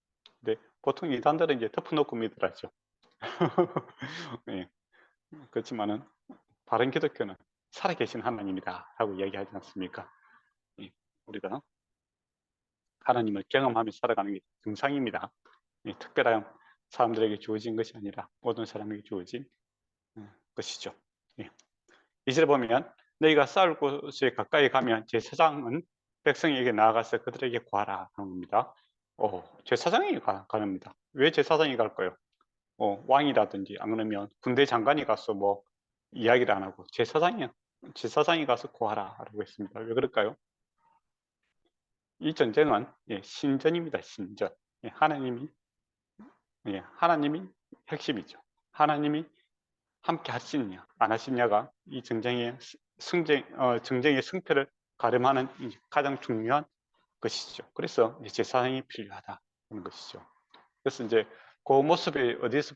근데 보통 이단들은 이제 덮어놓고 믿으라죠. 예, 그렇지만은 바른 기독교는 살아계신 하나님이다 하고 이야기하지 않습니까? 예, 우리가 하나님을 경험하며 살아가는 게 정상입니다. 예, 특별한 사람들에게 주어진 것이 아니라 모든 사람에게 주어진 것이죠. 예. 이절에 보면 너희가 싸울 곳에 가까이 가면 제사장은 백성에게 나아가서 그들에게 구하라 하는 겁니다. 제사장이 가랍니다. 왜 제사장이 갈까요? 왕이라든지 안 그러면 군대 장관이 가서 뭐 이야기를 안 하고 제사장이 가서 구하라라고 했습니다. 왜 그럴까요? 이 전쟁은 신전입니다. 신전. 하나님이 핵심이죠. 하나님이 함께 하시느냐 안 하시느냐가 이 전쟁의 정쟁의 승패를 가름하는 가장 중요한 것이죠. 그래서 제사장이 필요하다는 것이죠. 그래서 이제 그 모습이 어디서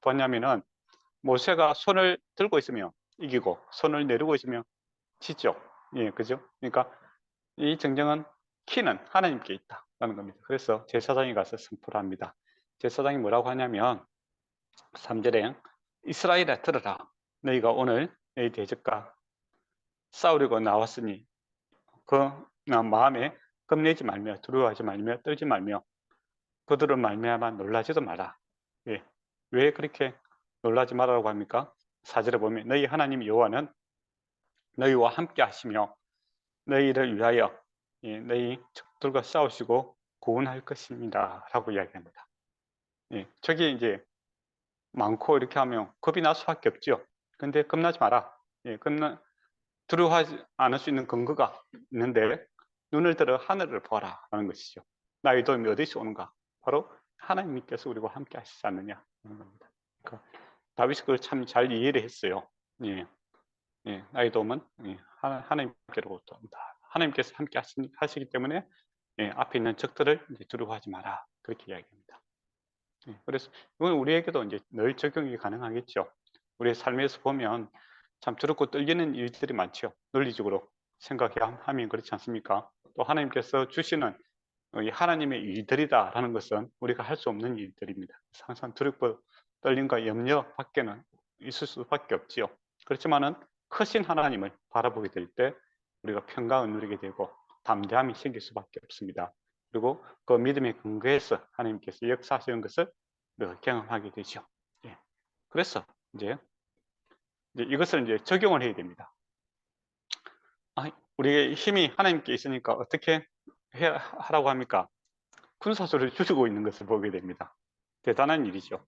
보냐면은 모세가 손을 들고 있으면 이기고 손을 내리고 있으면 지죠. 예, 그죠? 그러니까 이 정정은 키는 하나님께 있다라는 겁니다. 그래서 제사장이 가서 선포를 합니다. 제사장이 뭐라고 하냐면 3절에 이스라엘아 들어라. 너희가 오늘 너희 대적과 싸우려고 나왔으니 그 마음에 겁내지 말며 두려워하지 말며 떨지 말며 그들을 말미암아 놀라지도 마라. 예. 왜 그렇게 놀라지 말라고 합니까? 4절에 보면 너희 하나님 여호와는 너희와 함께 하시며 너희를 위하여 너희 적들과 싸우시고 구원할 것입니다 라고 이야기합니다. 저기 이제 많고 이렇게 하면 겁이 날 수밖에 없죠. 근데 겁나지 마라. 두려워하지 않을 수 있는 근거가 있는데 눈을 들어 하늘을 보아라 하는 것이죠. 나의 도움이 어디서 오는가? 바로 하나님께서 우리와 함께 하시지 않느냐 하는 겁니다. 그러니까 다윗이 그걸 참 잘 이해를 했어요. 나의 도움은 하나님께로부터 온다. 하나님께서 함께 하시기 때문에 앞에 있는 적들을 두려워하지 마라 그렇게 이야기합니다. 그래서 이건 우리에게도 이제 늘 적용이 가능하겠죠. 우리의 삶에서 보면 참 두렵고 떨리는 일들이 많죠. 논리적으로 생각하면 그렇지 않습니까? 또 하나님께서 주시는 이 하나님의 일들이다라는 것은 우리가 할 수 없는 일들입니다. 항상 두렵고 떨림과 염려 밖에는 있을 수밖에 없지요. 그렇지만은 크신 하나님을 바라보게 될 때 우리가 평강을 누리게 되고 담대함이 생길 수밖에 없습니다. 그리고 그 믿음의 근거에서 하나님께서 역사하시는 것을 우리가 경험하게 되죠. 그래서 이제 이것을 이제 적용을 해야 됩니다. 우리의 힘이 하나님께 있으니까 어떻게 하라고 합니까? 군사수를 줄이고 있는 것을 보게 됩니다. 대단한 일이죠.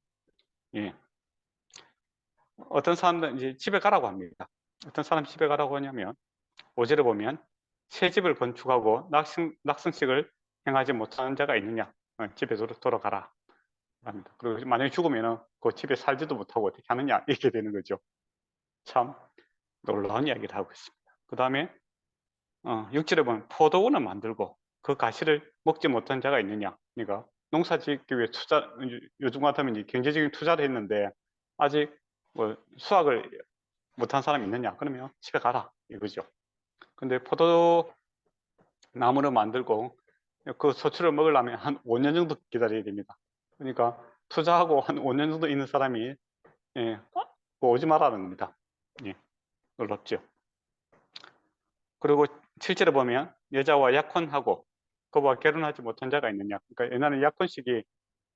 어떤 사람들은 이제 집에 가라고 합니다. 어떤 사람 집에 가라고 하냐면 5절에 보면 새 집을 건축하고 낙성식을 행하지 못하는 자가 있느냐? 집에 돌아가라 합니다. 그리고 만약에 죽으면 그 집에 살지도 못하고 어떻게 하느냐? 이렇게 되는 거죠. 참 놀라운 이야기를 하고 있습니다. 그 다음에 6절에 보면 포도원을 만들고 그 가시를 먹지 못한 자가 있느냐? 그러니까 농사 짓기 위해 요즘 같으면 이제 경제적인 투자를 했는데 아직 뭐 수확을 못한 사람이 있느냐? 그러면 집에 가라 이거죠. 근데 포도 나무를 만들고 그 소출을 먹으려면 한 5년 정도 기다려야 됩니다. 그러니까 투자하고 한 5년 정도 있는 사람이 오지 말라는 겁니다. 놀랍죠. 그리고 7절에 보면 여자와 약혼하고 그와 결혼하지 못한 자가 있느냐. 그러니까 옛날에 약혼식이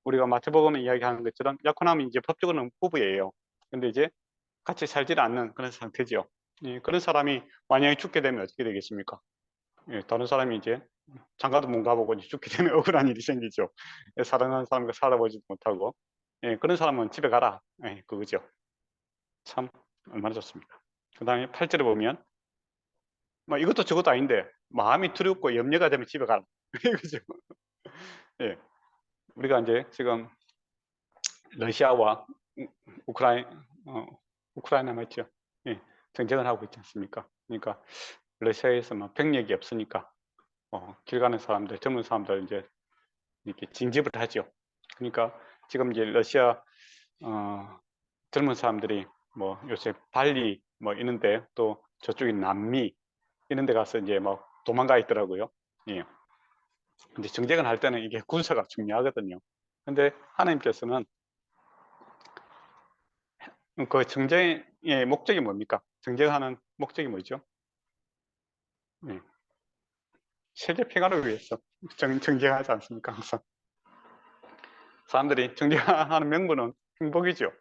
우리가 마태복음에 이야기하는 것처럼 약혼하면 이제 법적으로는 부부예요. 근데 이제 같이 살지 않는 그런 상태죠. 그런 사람이 만약에 죽게 되면 어떻게 되겠습니까? 다른 사람이 이제 장가도 못 가보고 이제 죽게 되면 억울한 일이 생기죠. 사랑하는 사람과 살아보지도 못하고. 그런 사람은 집에 가라. 그거죠. 참 얼마나 좋습니까? 그 다음에 8절에 보면 뭐 이것도 저것도 아닌데 마음이 두렵고 염려가 되면 집에 가라. 이거죠. 우리가 이제 지금 러시아와 우크라이나 맞죠? 전쟁을 하고 있지 않습니까? 그러니까 러시아에서 뭐 병력이 없으니까 길 가는 사람들, 젊은 사람들 이제 이렇게 징집을 하죠. 그러니까 지금 이제 러시아 젊은 사람들이 뭐 요새 발리 뭐 이런데 또 저쪽에 남미 이런 데 가서 이제 뭐 도망가 있더라고요. 근데 정쟁을 할 때는 이게 군사가 중요하거든요. 근데 하나님께서는 그 정쟁의 목적이 뭡니까? 정쟁하는 목적이 뭐죠? 세계 평화를 위해서 정쟁하지 않습니까? 항상 사람들이 정쟁하는 명분은 행복이죠.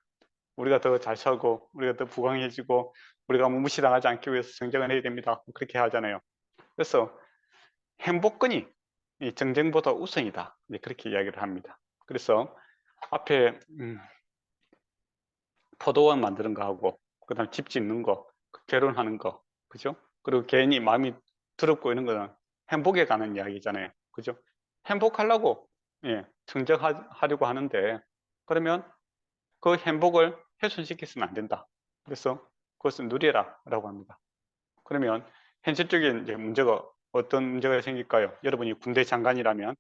우리가 더 잘 살고 우리가 더 부강해지고 우리가 무시당하지 않기 위해서 정쟁을 해야 됩니다. 그렇게 하잖아요. 그래서 행복권이 이 정쟁보다 우선이다. 그렇게 이야기를 합니다. 그래서 앞에 포도원 만드는 거 하고 그다음 집 짓는 거, 결혼하는 거, 그죠? 그리고 괜히 마음이 두렵고 이런 거는 행복에 관한 이야기잖아요. 그죠? 행복하려고 정정하려고 하는데 그러면 그 행복을 훼손시키서는 안 된다. 그래서 그것을 누려라 라고 합니다. 그러면 현실적인 이제 문제가 어떤 문제가 생길까요? 여러분이 군대 장관이라면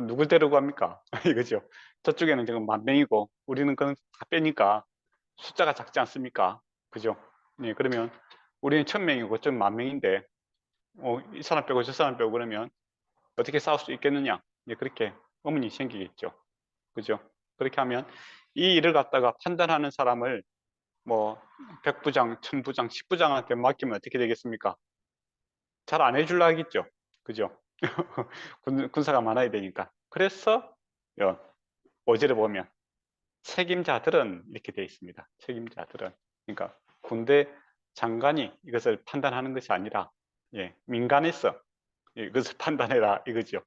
누굴 데리고 갑니까? 이거죠. 저쪽에는 지금 10,000명이고 우리는 그건 다 빼니까 숫자가 작지 않습니까? 그죠? 그러면 우리는 1,000명이고 좀 10,000명인데 이 사람 빼고 저 사람 빼고 그러면 어떻게 싸울 수 있겠느냐? 그렇게 의문이 생기겠죠. 그죠? 그렇게 하면 이 일을 갖다가 판단하는 사람을 뭐 100부장, 1000부장, 10부장한테 맡기면 어떻게 되겠습니까? 잘 안 해줄라 하겠죠. 그죠? 군사가 많아야 되니까. 그래서 5절에 보면 책임자들은 이렇게 되어 있습니다. 책임자들은. 그러니까 군대 장관이 이것을 판단하는 것이 아니라 민간에서 이것을 판단해라 이거죠.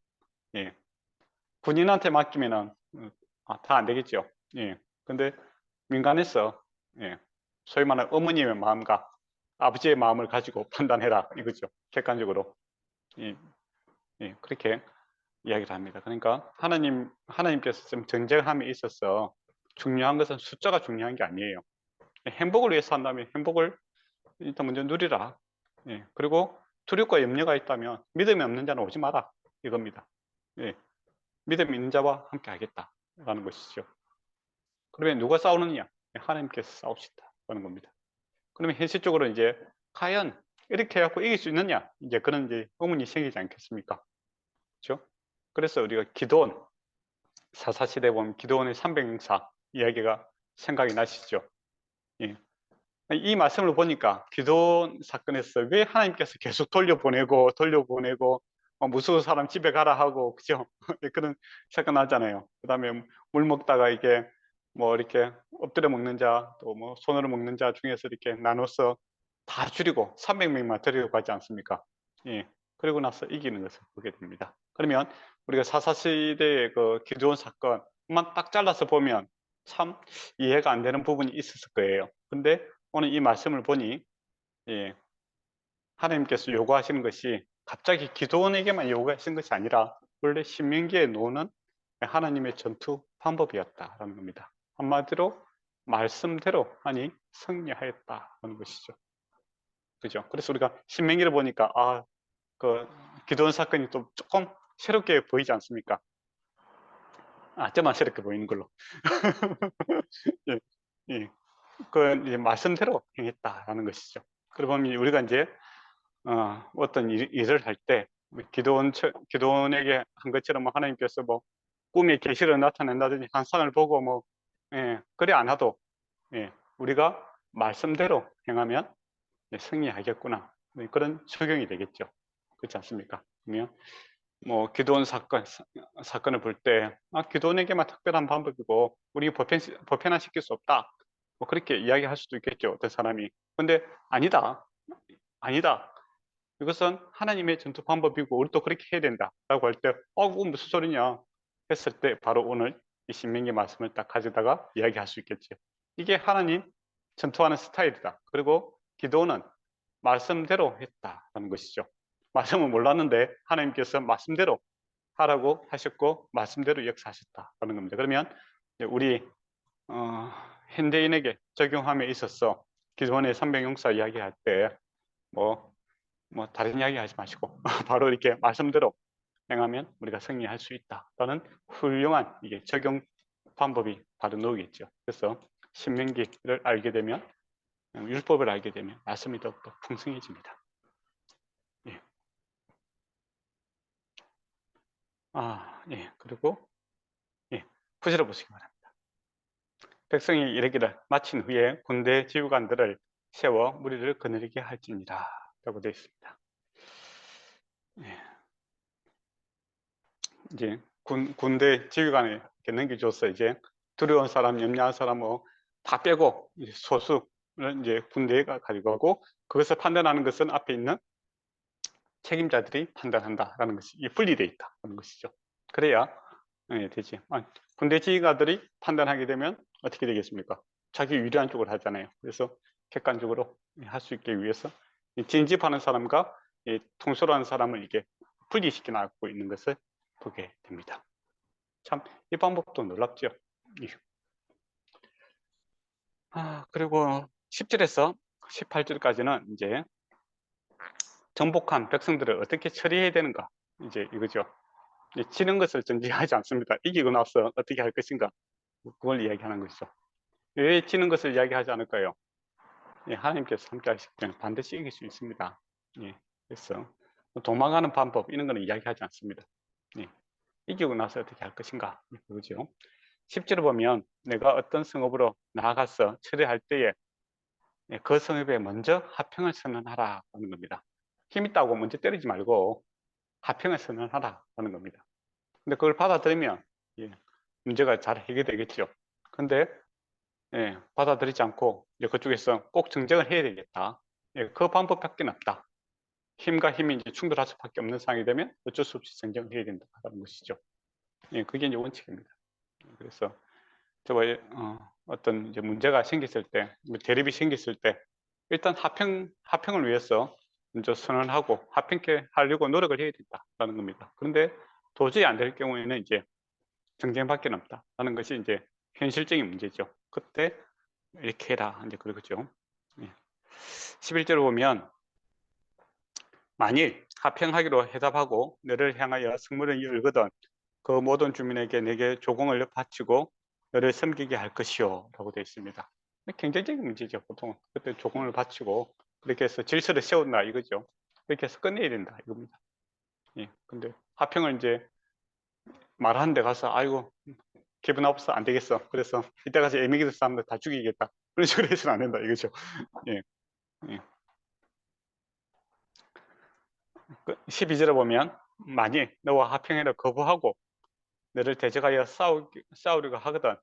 군인한테 맡기면은 다 안 되겠죠. 근데 민간에서 소위 말하는 어머님의 마음과 아버지의 마음을 가지고 판단해라 이거죠. 객관적으로. 그렇게 이야기를 합니다. 그러니까 하나님께서 좀 정정함에 있어서 중요한 것은 숫자가 중요한 게 아니에요. 행복을 위해서 한다면 행복을 일단 먼저 누리라. 그리고 두렵고 염려가 있다면 믿음이 없는 자는 오지 마라 이겁니다. 믿음이 있는 자와 함께 하겠다라는 것이죠. 그러면 누가 싸우느냐? 하나님께서 싸우시다 라는 겁니다. 그러면 현실적으로 이제 과연 이렇게 해갖고 이길 수 있느냐? 이제 그런 이제 의문이 생기지 않겠습니까? 그렇죠? 그래서 우리가 기도원 사사시대에 보면 기도원의 300사 이야기가 생각이 나시죠? 이 말씀을 보니까 기도원 사건에서 왜 하나님께서 계속 돌려보내고 무서운 사람 집에 가라 하고 그죠? 그런 사건 나잖아요. 그 다음에 물 먹다가 이게 뭐 이렇게 엎드려 먹는 자 또 뭐 손으로 먹는 자 중에서 이렇게 나눠서 다 줄이고 300명만 데리고 가지 않습니까? 그리고 나서 이기는 것을 보게 됩니다. 그러면 우리가 사사시대의 그 기도원 사건만 딱 잘라서 보면 참 이해가 안 되는 부분이 있었을 거예요. 근데 오늘 이 말씀을 보니 하나님께서 요구하시는 것이 갑자기 기도원에게만 요구하시는 것이 아니라 원래 신명기에 놓는 하나님의 전투 방법이었다라는 겁니다. 한마디로 말씀대로 하니 승리하였다는 것이죠. 그죠? 그래서 우리가 신명기를 보니까 그 기도원 사건이 또 조금 새롭게 보이지 않습니까? 저만 새롭게 보이는 걸로. 예, 예. 그 이제 말씀대로 행했다라는 것이죠. 그러면 우리가 이제 어떤 일을 할 때 기도원에게 한 것처럼 뭐 하나님께서 뭐 꿈에 계시를 나타낸다든지 환상을 보고 뭐 그래 안 하도 우리가 말씀대로 행하면 승리하겠구나 그런 적용이 되겠죠. 그렇지 않습니까? 그러면 뭐 기도원 사건을 볼 때 기도원에게만 특별한 방법이고 우리 보편화시킬 수 없다. 뭐 그렇게 이야기할 수도 있겠죠. 어떤 사람이. 근데 아니다. 이것은 하나님의 전투 방법이고 우리도 그렇게 해야 된다라고 할 때 그건 무슨 소리냐 했을 때 바로 오늘 이 신명기 말씀을 딱 가져다가 이야기할 수 있겠죠. 이게 하나님 전투하는 스타일이다. 그리고 기도는 말씀대로 했다라는 것이죠. 말씀은 몰랐는데 하나님께서 말씀대로 하라고 하셨고 말씀대로 역사하셨다라는 겁니다. 그러면 우리 현대인에게 적용함에 있어서 기존의 300용사 이야기할 때 뭐 다른 이야기 하지 마시고 바로 이렇게 말씀대로 행하면 우리가 승리할 수 있다라는 훌륭한 이게 적용 방법이 바로 나오겠죠. 그래서 신명기를 알게 되면 율법을 알게 되면 말씀이 더욱더 풍성해집니다. 그리고 구절을 보시기 바랍니다. 백성이 이르기를 마친 후에 군대 지휘관들을 세워 무리를 거느리게 할지니라 라고 되어 있습니다. 이제 군대 지휘관에 넘겨줘서 이제 두려운 사람, 염려한 사람 다 빼고 소수를 이제 군대에 가지고 가고 그것을 판단하는 것은 앞에 있는 책임자들이 판단한다라는 것이 분리되어 있다는 것이죠. 그래야 되지. 군대 지휘관들이 판단하게 되면 어떻게 되겠습니까? 자기 유리한 쪽으로 하잖아요. 그래서 객관적으로 할 수 있기 위해서 진집하는 사람과 통솔하는 사람을 이렇게 분리시켜 놔고 있는 것을 보게 됩니다. 참 이 방법도 놀랍죠. 그리고 10절에서 18절까지는 이제 정복한 백성들을 어떻게 처리해야 되는가 이제 이거죠. 지는 것을 전제하지 않습니다. 이기고 나서 어떻게 할 것인가 그걸 이야기하는 것이죠. 왜 지는 것을 이야기하지 않을까요? 하나님께서 함께 하시기 때문에 반드시 이길 수 있습니다. 그래서 도망가는 방법 이런 거는 이야기하지 않습니다. 이기고 나서 어떻게 할 것인가 그러죠. 10절을 보면 내가 어떤 성읍으로 나아가서 처리할 때에 그 성읍에 먼저 화평을 선언하라 하는 겁니다. 힘 있다고 먼저 때리지 말고 화평을 선언하라 하는 겁니다. 근데 그걸 받아들이면 문제가 잘 해결되겠죠. 근데 받아들이지 않고 이제 그쪽에서 꼭 정쟁을 해야 되겠다. 그 방법밖에 없다. 힘과 힘이 이제 충돌할 수밖에 없는 상황이 되면 어쩔 수 없이 정쟁을 해야 된다는 것이죠. 그게 이제 원칙입니다. 그래서 어떤 이제 문제가 생겼을 때, 대립이 생겼을 때, 일단 합평을 위해서 먼저 선언하고 합평케 하려고 노력을 해야 된다라는 겁니다. 그런데 도저히 안 될 경우에는 이제 정쟁밖에 없다라는 것이 이제 현실적인 문제죠. 그때 이렇게 해라 이제 그러죠. 11절을 보면 만일 합평하기로 해답하고 너를 향하여 성문을 열거든 그 모든 주민에게 내게 조공을 바치고 너를 섬기게 할 것이요 라고 되어 있습니다. 경제적인 문제죠. 보통 그때 조공을 바치고 그렇게 해서 질서를 세운다 이거죠. 그렇게 해서 끝내야 된다 이겁니다. 근데 합평을 이제 말하는 데 가서 아이고 기분 나빠서 안 되겠어. 그래서 이때 가서 애매기들 사람들 다 죽이겠다. 그런 식으로 해서는 안 된다 이거죠. 예. 예. 12절에 보면 만일 너와 합평회를 거부하고 너를 대적하여 싸우려고 하거든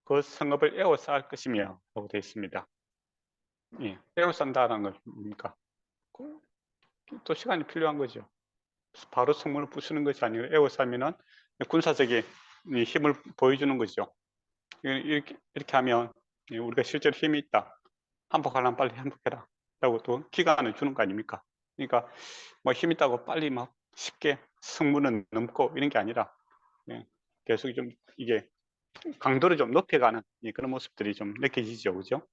그 성읍을 에워싸 것이며 라고 되어 있습니다. 에워싼다는 건 뭡니까? 또 시간이 필요한 거죠. 바로 성문을 부수는 것이 아니라 에워싸면은 군사적인 힘을 보여주는 거죠. 이렇게 하면 우리가 실제로 힘이 있다. 한복하려면 빨리 한복해라. 라고 또 기간을 주는 거 아닙니까? 그러니까 뭐 힘 있다고 빨리 막 쉽게 성문을 넘고 이런 게 아니라 계속 좀 이게 강도를 좀 높여가는 그런 모습들이 좀 느껴지죠, 그죠?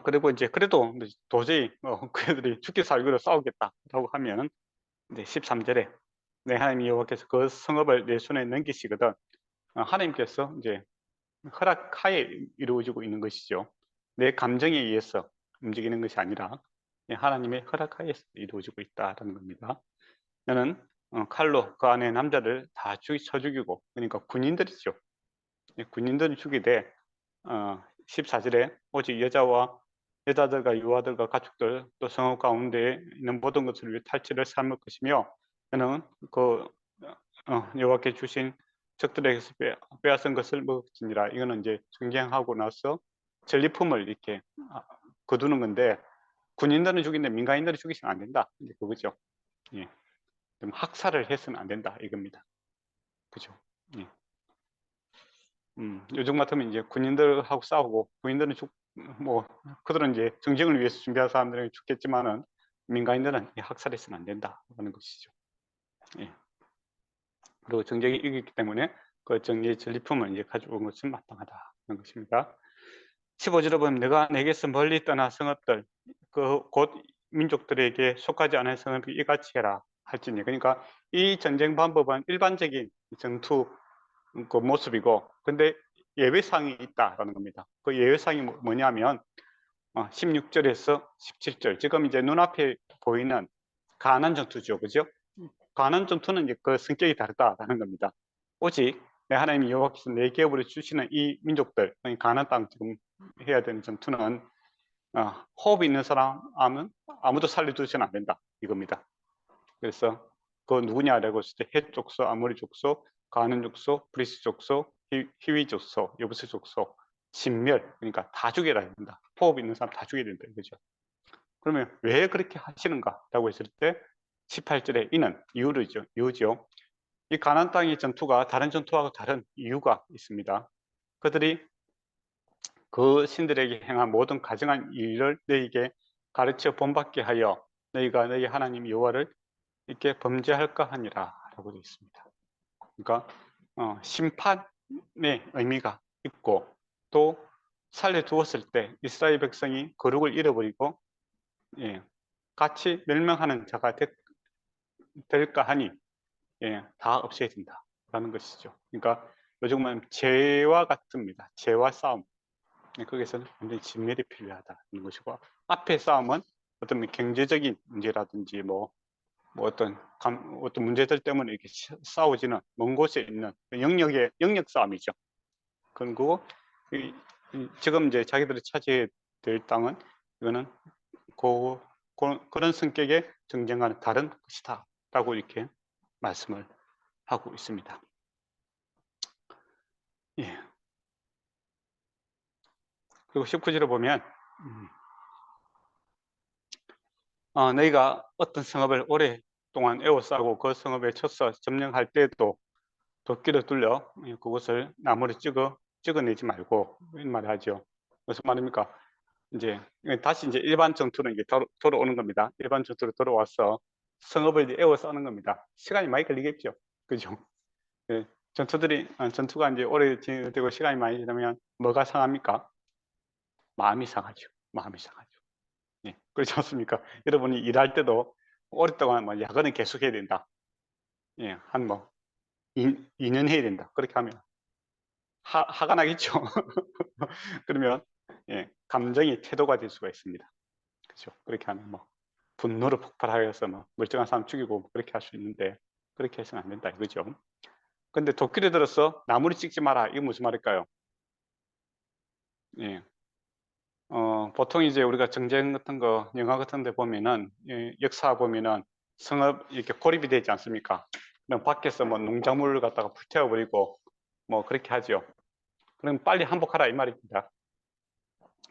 그리고 이제 그래도 도저히 그들이 죽기 살기로 싸우겠다라고 하면 13절에 내 하나님 여호와께서 그 성읍을 내 손에 넘기시거든 하나님께서 이제 허락하에 이루어지고 있는 것이죠. 내 감정에 의해서 움직이는 것이 아니라 하나님의 허락하에서 이루어지고 있다라는 겁니다. 너는 칼로 그 안에 남자를 다 쳐 죽이고 그러니까 군인들이죠. 군인들을 죽이되 14절에 오직 여자들과 유아들과 가축들 또 성읍 가운데 있는 모든 것을 위해 탈취를 삼을 것이며 너는 그 여호와께 주신 적들에게서 빼앗은 것을 먹을지니라. 이거는 이제 정쟁하고 나서 전리품을 이렇게 거두는 건데 군인들은 죽이는데 민간인들은 죽이시면 안 된다. 이제 그거죠. 좀 학살을 해서는 안 된다 이겁니다. 그죠? 요즘 같으면 이제 군인들하고 싸우고 군인들은 그들은 이제 정쟁을 위해서 준비한 사람들은 죽겠지만은 민간인들은 학살해서는 안 된다는 것이죠. 그리고 정쟁이 이기기 때문에 그 정리의 전리품을 이제 가지고 온 것은 마땅하다는 것입니다. 15절에 보면 내가 내게서 멀리 떠나 성읍들 그 곧 민족들에게 속하지 않은 성읍을 이같이 해라 할지니 그러니까 이 전쟁 방법은 일반적인 전투 그 모습이고 근데 예외사항이 있다라는 겁니다. 그 예외사항이 뭐냐면 16절에서 17절 지금 이제 눈앞에 보이는 가나안 전투죠. 그죠? 가나안 전투는 이제 그 성격이 다르다라는 겁니다. 오직 내 하나님 여호와께서 내게 우리 주시는 이 민족들 가나안 땅 지금 해야 되는 전투는 호흡이 있는 사람은 아무도 살려두시면 안 된다 이겁니다. 그래서 그 누구냐라고 했을 때 헷 족속, 아모리 족속, 가나안 족속, 브리스 족속, 히위 족속, 여부스 족속, 진멸 그러니까 다 죽여야 된다. 호흡 있는 사람 다 죽여야 된다 이거죠. 그러면 왜 그렇게 하시는가라고 했을 때 18절에 이는 이유죠. 이 가나안 땅의 전투가 다른 전투하고 다른 이유가 있습니다. 그들이 그 신들에게 행한 모든 가증한 일을 너희에게 가르쳐 본받게 하여 너희가 너희 하나님 여호와를 이렇게 범죄할까 하니라라고 되어 있습니다. 그러니까 심판의 의미가 있고 또 살려두었을 때 이스라엘 백성이 거룩을 잃어버리고 같이 멸망하는 자가 될까 하니 다 없애야 된다라는 것이죠. 그러니까 요즘은 죄와 같습니다. 죄와 싸움. 거기서는 완전히 진멸이 필요하다는 것이고 앞의 싸움은 어떤 경제적인 문제라든지 어떤 문제들 때문에 이렇게 싸우지는 먼 곳에 있는 영역 싸움이죠. 그리고 지금 이제 자기들이 차지해야 될 땅은 이거는 그런 성격의 정쟁과는 다른 것이다라고 이렇게 말씀을 하고 있습니다. 예. 그리고 19절에 보면 너희가 어떤 성읍을 오랫동안 에워싸고 그 성읍에 쳐서 점령할 때에도 도끼를 뚫려 그것을 나무로 찍어내지 말고 이런 말을 하죠. 무슨 말입니까? 이제 다시 이제 일반 전투로 이제 돌아오는 겁니다. 일반 전투로 돌아와서 성읍을 에워싸는 겁니다. 시간이 많이 걸리겠죠. 그죠? 예, 전투가 이제 오래 진행되고 시간이 많이 지나면 뭐가 상합니까? 마음이 상하죠. 마음이 상하죠. 예, 그렇지 않습니까? 여러분이 일할 때도 오랫동안 뭐 야근을 계속해야 된다. 예, 한 뭐 2년 해야 된다. 그렇게 하면 화가 나겠죠. 그러면 예, 감정이 태도가 될 수가 있습니다. 그렇죠? 그렇게 하면 뭐 분노를 폭발하여서 뭐 멀쩡한 사람 죽이고 뭐 그렇게 할 수 있는데 그렇게 해서는 안 된다 이거죠. 근데 도끼를 들어서 나무를 찍지 마라. 이거 무슨 말일까요? 예. 보통 이제 우리가 정쟁 같은 거, 영화 같은 데 보면은, 역사 보면은 성읍 이렇게 고립이 되지 않습니까? 그럼 밖에서 뭐 농작물을 갖다가 불태워버리고 뭐 그렇게 하죠. 그럼 빨리 항복하라 이 말입니다.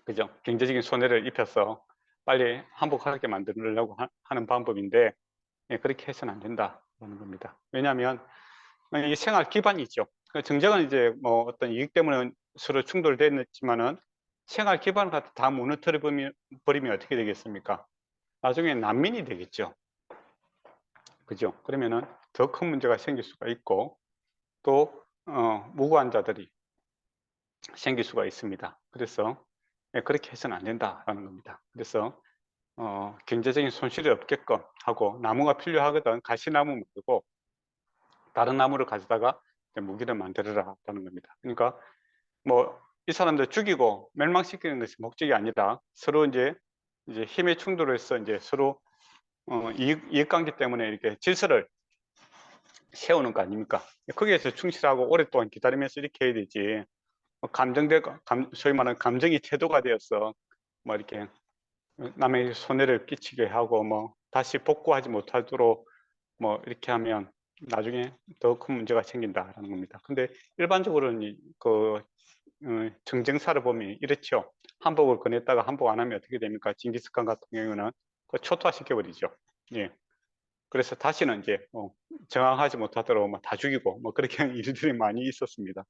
그죠? 경제적인 손해를 입혀서 빨리 항복하게 만들려고 하는 방법인데, 그렇게 해서는 안 된다는 겁니다. 왜냐하면 이 생활 기반이죠. 정쟁은 이제 뭐 어떤 이익 때문에 서로 충돌됐지만은 생활 기반을 갖다 다 무너뜨려 버리면 어떻게 되겠습니까? 나중에 난민이 되겠죠. 그죠? 그러면은 더 큰 문제가 생길 수가 있고 또 무고한 자들이 생길 수가 있습니다. 그래서 그렇게 해서는 안 된다라는 겁니다. 그래서 경제적인 손실이 없게끔 하고 나무가 필요하거든 가시나무 말고 다른 나무를 가져다가 무기를 만들어라라는 겁니다. 그러니까 뭐 이 사람들 죽이고 멸망시키는 것이 목적이 아니라 서로 이제 힘의 충돌에서 이제 서로 이익관계 때문에 이렇게 질서를 세우는 거 아닙니까? 거기에서 충실하고 오랫동안 기다리면서 이렇게 해야 되지. 소위 말하는 감정이 태도가 되어서 뭐 이렇게 남의 손해를 끼치게 하고 뭐 다시 복구하지 못하도록 뭐 이렇게 하면 나중에 더 큰 문제가 생긴다라는 겁니다. 근데 일반적으로는 정쟁사를 보면 이렇죠. 한복을 권했다가 한복 안 하면 어떻게 됩니까? 징기스칸 같은 경우는 초토화시켜 버리죠. 예. 그래서 다시는 이제 저항하지 못하도록 다 죽이고 뭐 그렇게 하는 일들이 많이 있었습니다.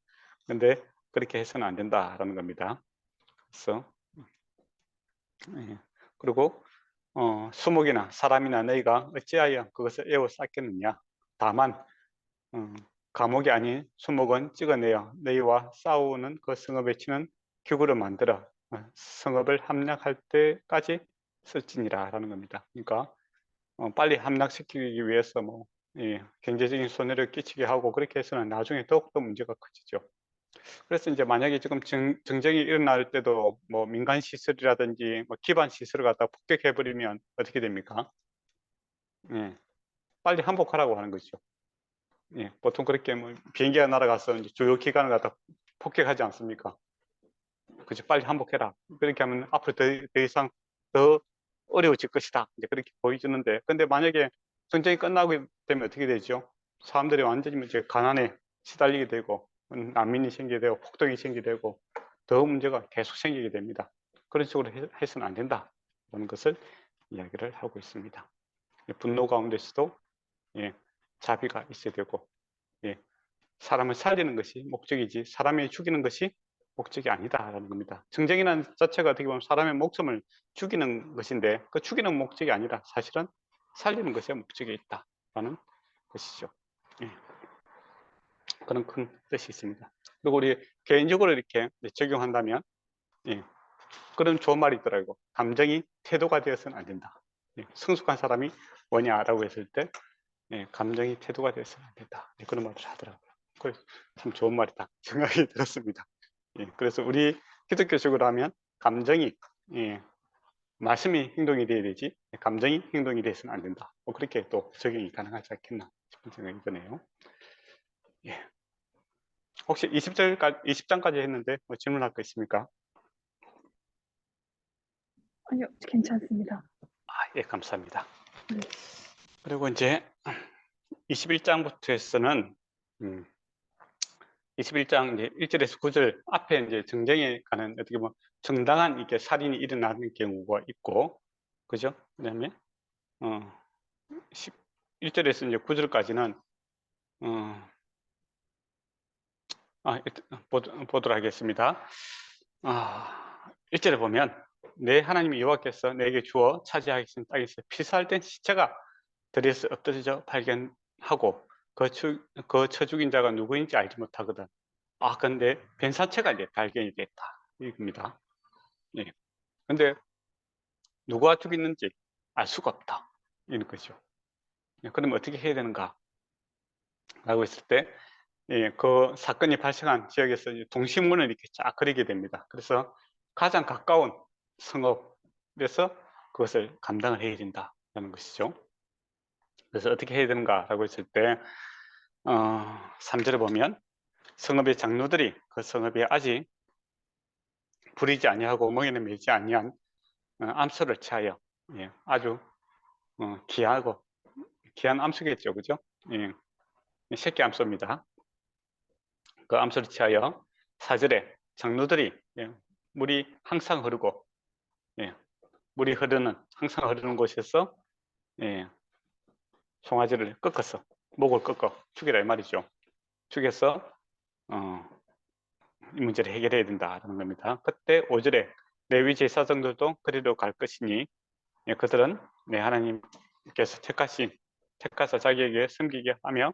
근데 그렇게 해서는 안 된다라는 겁니다. 그래서 예. 그리고 수목이나 사람이나 너희가 어찌하여 그것을 에워쌌겠느냐. 다만 감옥이 아닌 수목은 찍어내어 너희와 싸우는 그 성읍에 치는 기구를 만들어 성읍을 함락할 때까지 쓸지니라 라는 겁니다. 그러니까 빨리 함락시키기 위해서 뭐 경제적인 손해를 끼치게 하고 그렇게 해서는 나중에 더욱더 문제가 커지죠. 그래서 이제 만약에 지금 정쟁이 일어날 때도 뭐 민간 시설이라든지 뭐 기반 시설을 갖다 폭격해 버리면 어떻게 됩니까? 예, 빨리 항복하라고 하는 거죠. 예, 보통 그렇게 뭐 비행기가 날아가서 이제 주요 기관을 갖다 폭격하지 않습니까? 그죠? 빨리 항복해라. 그렇게 하면 앞으로 더 이상 더 어려워질 것이다. 이제 그렇게 보여주는데, 근데 만약에 전쟁이 끝나게 되면 어떻게 되죠? 사람들이 완전히 이제 가난에 시달리게 되고, 난민이 생기게 되고, 폭동이 생기게 되고, 더 문제가 계속 생기게 됩니다. 그런 식으로 해서는 안 된다. 라는 것을 이야기를 하고 있습니다. 분노 가운데서도 자비가 있어야 되고, 예, 사람을 살리는 것이 목적이지 사람이 죽이는 것이 목적이 아니다라는 겁니다. 정쟁이라는 자체가 어떻게 보면 사람의 목숨을 죽이는 것인데 그 죽이는 목적이 아니라 사실은 살리는 것이 목적이 있다라는 것이죠. 예. 그런 큰 뜻이 있습니다. 그리고 우리 개인적으로 이렇게 적용한다면 그런 좋은 말이 있더라고요. 감정이 태도가 되어서는 안 된다. 성숙한 사람이 뭐냐라고 했을 때 감정이 태도가 되어서는 안 된다. 그런 말을 하더라고요. 그래서 참 좋은 말이다 생각이 들었습니다. 그래서 우리 기독교적으로 하면 감정이 말씀이 행동이 돼야 되지 감정이 행동이 돼서는 안 된다. 뭐 그렇게 또 적용이 가능하지 않겠나 싶은 생각이 드네요. 혹시 20장까지 했는데 뭐 질문할 거 있습니까? 아니요, 괜찮습니다. 예, 감사합니다. 네. 그리고 이제 21장부터 해서는 21장 이제 1절에서 9절 앞에 이제 정쟁에 가는 어떻게 보면 정당한 이렇게 살인이 일어나는 경우가 있고, 그죠? 그다음에 1절에서 이제 9절까지는 보도록 하겠습니다. 1절에 보면 내 하나님 여호와께서 내게 주어 차지하신 땅에서 피살된 시체가 들에서 엎드려져 발견하고 쳐 죽인 자가 누구인지 알지 못하거든. 근데 변사체가 이제 발견이 됐다. 이겁니다. 예. 근데 누가 죽였는지 알 수가 없다. 이런 거죠. 그러면 어떻게 해야 되는가? 라고 했을 때, 그 사건이 발생한 지역에서 동식문을 이렇게 쫙 그리게 됩니다. 그래서 가장 가까운 성읍에서 그것을 감당을 해야 된다는 것이죠. 그래서 어떻게 해야 되는가라고 했을 때, 3절에 보면 성읍의 장로들이 그 성읍에 아직 부리지 아니하고 멍에는 매지 아니한 암소를 취하여, 아주 귀한 암소겠죠, 그죠? 새끼 암소입니다. 그 암소를 취하여 4절에 장로들이 물이 항상 흐르고 항상 흐르는 곳에서 송아지를 꺾어서 목을 꺾어 죽이라 이 말이죠. 죽여서 이 문제를 해결해야 된다는 겁니다. 그때 5절에 레위 제사장들도 그리로 갈 것이니 그들은 내 하나님께서 택하사 자기에게 섬기게 하며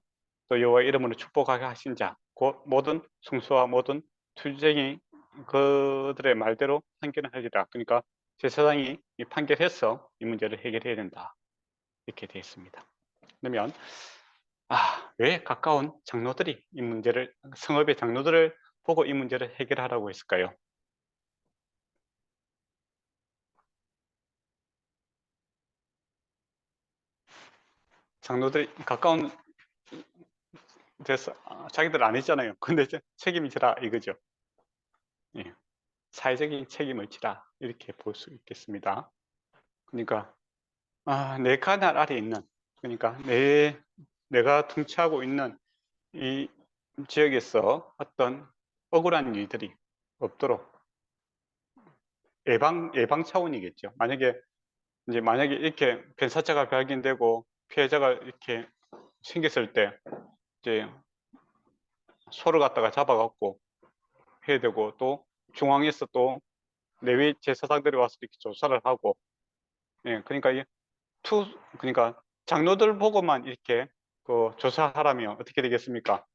또 여호와 이름으로 축복하게 하신 자 곧 모든 성소와 모든 투쟁이 그들의 말대로 판결을 하리라. 그러니까 제사장이 판결해서 이 문제를 해결해야 된다. 이렇게 되어 있습니다. 그러면 왜 가까운 장로들이 이 문제를 성읍의 장로들을 보고 이 문제를 해결하라고 했을까요? 장로들이 가까운 데서 자기들 아니잖아요. 근데 책임을 지라 이거죠. 사회적인 책임을 지라 이렇게 볼 수 있겠습니다. 그러니까 내 가날 아래 있는, 그러니까 내가 통치하고 있는 이 지역에서 어떤 억울한 일들이 없도록 예방 차원이겠죠. 만약에 이렇게 변사체가 발견되고 피해자가 이렇게 생겼을 때 이제 소를 갖다가 잡아갖고 해야 되고, 또 중앙에서 또 내외 제사장들이 와서 이렇게 조사를 하고, 그러니까 그러니까 장로들 보고만 이렇게 그 조사하라면 어떻게 되겠습니까?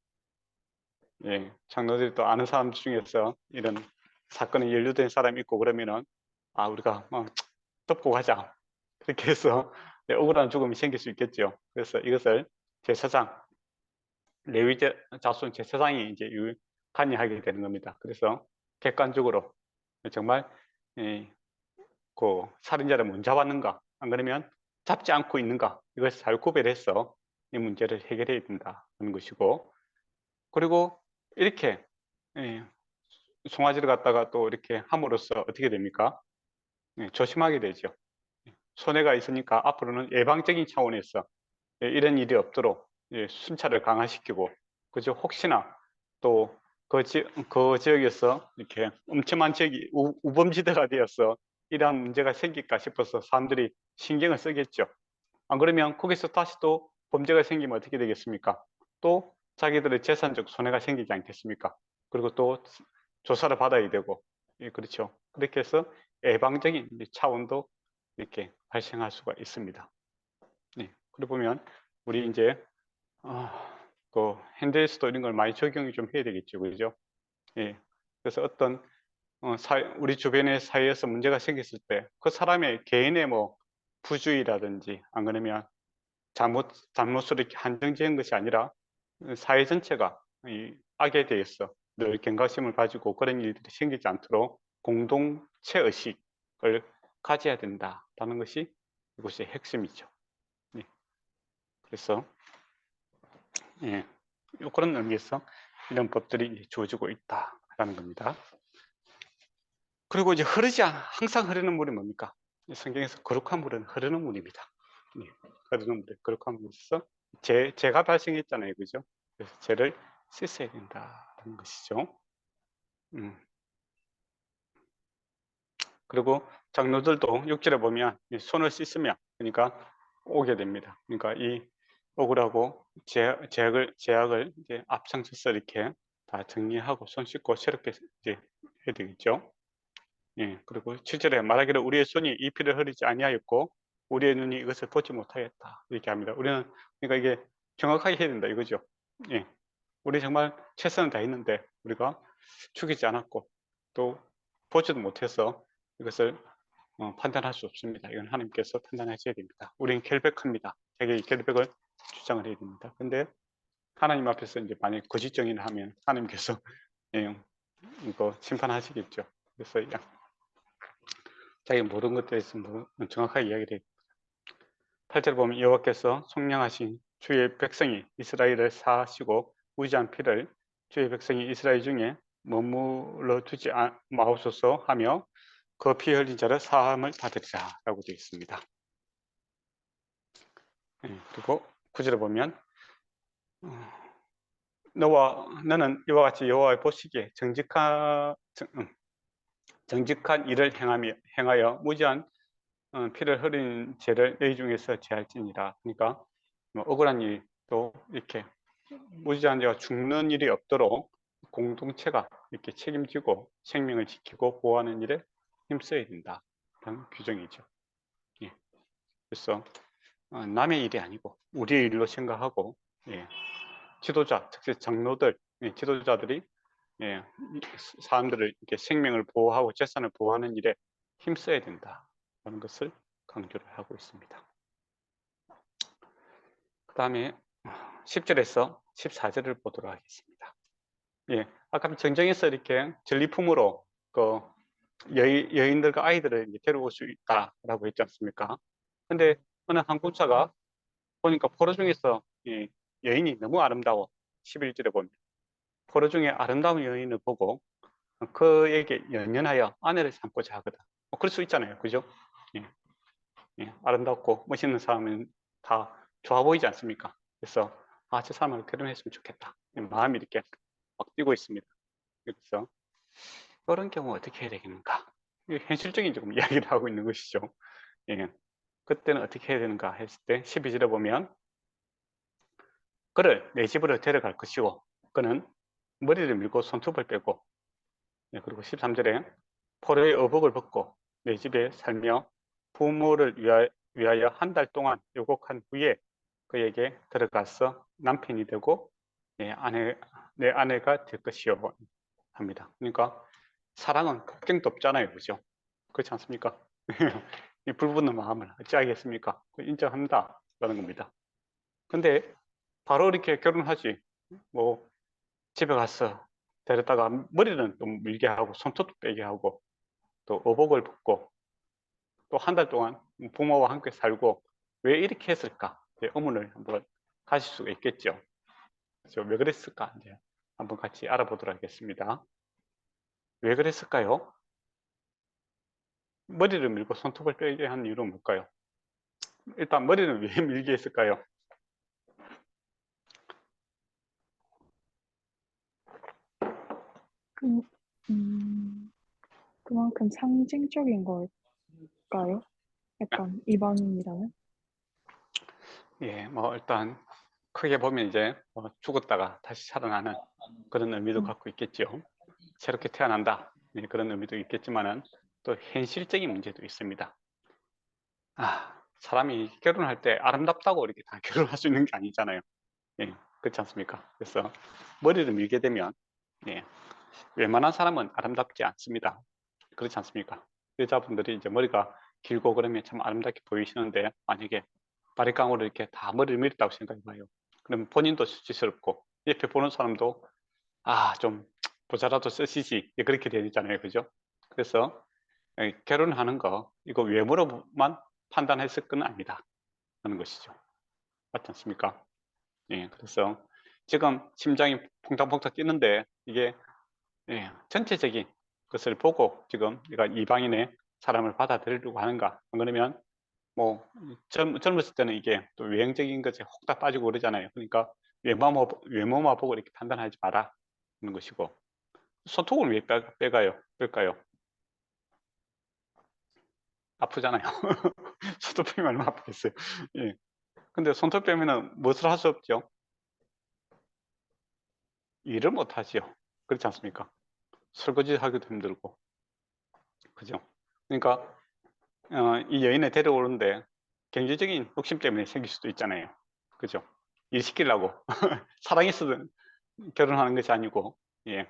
장로들이 또 아는 사람 중에서 이런 사건에 연루된 사람이 있고 그러면은 우리가 덮고 가자, 그렇게 해서 억울한 죽음이 생길 수 있겠죠. 그래서 이것을 제사장, 레위 자손 제사장이 이제 관여하게 되는 겁니다. 그래서 객관적으로 정말 그 살인자를 못 잡았는가, 안 그러면 잡지 않고 있는가, 이것을 잘 구별해서 이 문제를 해결해야 된다는 것이고, 그리고 이렇게 송아지를 갖다가 또 이렇게 함으로써 어떻게 됩니까? 조심하게 되죠. 손해가 있으니까 앞으로는 예방적인 차원에서 이런 일이 없도록 순찰을 강화시키고, 그죠? 혹시나 또 그 지역에서 이렇게 엄청난 지역이 우범지대가 되어서 이러한 문제가 생길까 싶어서 사람들이 신경을 쓰겠죠. 안 그러면 거기서 다시 또 범죄가 생기면 어떻게 되겠습니까? 또 자기들의 재산적 손해가 생기지 않겠습니까? 그리고 또 조사를 받아야 되고, 그렇죠. 그렇게 해서 예방적인 차원도 이렇게 발생할 수가 있습니다. 그러고 보면 우리 이제 그 현대에서도 이런 걸 많이 적용이 좀 해야 되겠죠, 그죠? 그래서 어떤 우리 주변의 사회에서 문제가 생겼을 때 그 사람의 개인의 뭐 부주의라든지, 안 그러면 잘못으로 이렇게 한정지은 것이 아니라 사회 전체가 이 악에 대해서 늘 경각심을 가지고 그런 일들이 생기지 않도록 공동체 의식을 가져야 된다라는 것이 이것의 핵심이죠. 그래서 그런 의미에서 이런 법들이 주어지고 있다라는 겁니다. 그리고 이제 항상 흐르는 물이 뭡니까? 성경에서 거룩한 물은 흐르는 물입니다. 흐르는 물에 거룩한 물에서 죄가 발생했잖아요, 그죠? 그래서 죄를 씻어야 된다. 하는 것이죠. 그리고 장로들도 6절에 보면 손을 씻으며 그러니까 오게 됩니다. 그러니까 이 억울하고 제약을 이제 앞장서서 이렇게 다 정리하고 손 씻고 새롭게 이제 해야 되겠죠. 예, 그리고 7절에 말하기를 우리의 손이 이 피를 흐리지 아니하였고 우리의 눈이 이것을 보지 못하였다 이렇게 합니다. 우리는 그러니까 이게 정확하게 해야 된다 이거죠. 예, 우리 정말 최선을 다했는데 우리가 죽이지 않았고 또 보지도 못해서 이것을 판단할 수 없습니다. 이건 하나님께서 판단하셔야 됩니다. 우리는 결백합니다. 자기 결백을 주장을 해야 됩니다. 근데 하나님 앞에서 이제 만약 거짓 증인을 하면 하나님께서 예, 이거 심판하시겠죠. 그래서 자기 모든 것들에 대해서 정확하게 이야기를 해요. 8절 보면 여호와께서 속량하신 주의 백성이 이스라엘을 사하시고 무지한 피를 주의 백성이 이스라엘 중에 머물러 두지 마옵소서 하며 그 피 흘린 자를 사함을 받으리라 라고 되어 있습니다. 그리고 9절에 보면 너는 이와 같이 여호와의 보시기에 정직한 일을 행하여 무지한 피를 흘린 죄를 너희 중에서 제할지니라. 그러니까 억울한 일도 이렇게 무지한 자가 죽는 일이 없도록 공동체가 이렇게 책임지고 생명을 지키고 보호하는 일에 힘써야 된다. 그런 규정이죠. 예. 그래서 남의 일이 아니고 우리의 일로 생각하고 예. 지도자, 특히 장로들, 예. 지도자들이 예. 사람들을 이렇게 생명을 보호하고 재산을 보호하는 일에 힘써야 된다. 라는 것을 강조를 하고 있습니다. 그 다음에 10절에서 14절을 보도록 하겠습니다. 예, 아까 정정해서 이렇게 전리품으로 그 여인들과 아이들을 데려올 수 있다라고 했지 않습니까? 근데 어느 항공차가 보니까 포로 중에서 여인이 너무 아름다워 11절에 보면 포로 중에 아름다운 여인을 보고 그에게 연연하여 아내를 삼고자 하거든. 그럴 수 있잖아요, 그죠? 예, 예, 아름답고 멋있는 사람은 다 좋아 보이지 않습니까? 그래서 저 사람하고 결혼했으면 좋겠다. 마음이 이렇게 막 뛰고 있습니다. 그래서 그런 경우 어떻게 해야 되겠는가? 현실적인 조금 이야기를 하고 있는 것이죠. 예. 그때는 어떻게 해야 되는가 했을 때 12절에 보면 그를 내 집으로 데려갈 것이고 그는 머리를 밀고 손톱을 빼고 예, 그리고 13절에 포로의 의복을 벗고 내 집에 살며 부모를 위하여 한 달 동안 유곡한 후에 그에게 들어가서 남편이 되고 내 아내가 될 것이요 합니다. 그러니까 사랑은 걱정도 없잖아요, 그죠? 그렇지 않습니까? 이 불붙는 마음을 어찌하겠습니까? 인정한다라는 겁니다. 근데 바로 이렇게 결혼하지 뭐 집에 가서 데렸다가 머리는 좀 밀게 하고 손톱도 빼게 하고 또 의복을 벗고 또 한 달 동안 부모와 함께 살고 왜 이렇게 했을까? 의문을 한번 가질 수가 있겠죠. 그래서 왜 그랬을까? 이제 한번 같이 알아보도록 하겠습니다. 왜 그랬을까요? 머리를 밀고 손톱을 빼게 한 이유는 뭘까요? 일단 머리는 왜 밀게 했을까요? 그, 그만큼 상징적인 걸까요? 약간 이방인이라면? 예, 뭐 일단 크게 보면 이제 죽었다가 다시 살아나는 그런 의미도 음, 갖고 있겠죠. 새롭게 태어난다 그런 의미도 있겠지만은 또 현실적인 문제도 있습니다. 사람이 결혼할 때 아름답다고 이렇게 다 결혼할 수 있는 게 아니잖아요. 예, 그렇지 않습니까? 그래서 머리를 밀게 되면 예, 웬만한 사람은 아름답지 않습니다. 그렇지 않습니까? 여자분들이 이제 머리가 길고 그러면 참 아름답게 보이시는데 만약에 바리깡으로 이렇게 다 머리를 밀었다고 생각해봐요. 그럼 본인도 수치스럽고 옆에 보는 사람도 좀 모자라도 쓰시지 그렇게 되잖아요, 그죠? 그래서 결혼하는 거 이거 외모로만 판단했을 건 아니다 하는 것이죠. 맞지 않습니까? 예, 그래서 지금 심장이 퐁당퐁당 뛰는데 이게 전체적인 것을 보고 지금 내가 이방인의 사람을 받아들이려고 하는가? 안 그러면 뭐 젊었을 때는 이게 또 외형적인 것에 혹 다 빠지고 그러잖아요. 그러니까 외모만 보고 이렇게 판단하지 마라. 하는 것이고, 손톱을 왜 뺄까요? 아프잖아요. 손톱 빼면 얼마나 아프겠어요. 예. 근데 손톱 빼면은 무엇을 할 수 없죠? 일을 못 하지요. 그렇지 않습니까? 설거지 하기도 힘들고. 그죠? 그러니까, 이 여인을 데려오는데 경제적인 욕심 때문에 생길 수도 있잖아요. 그죠? 일 시키려고. 사랑이 있어서 결혼하는 것이 아니고, 예.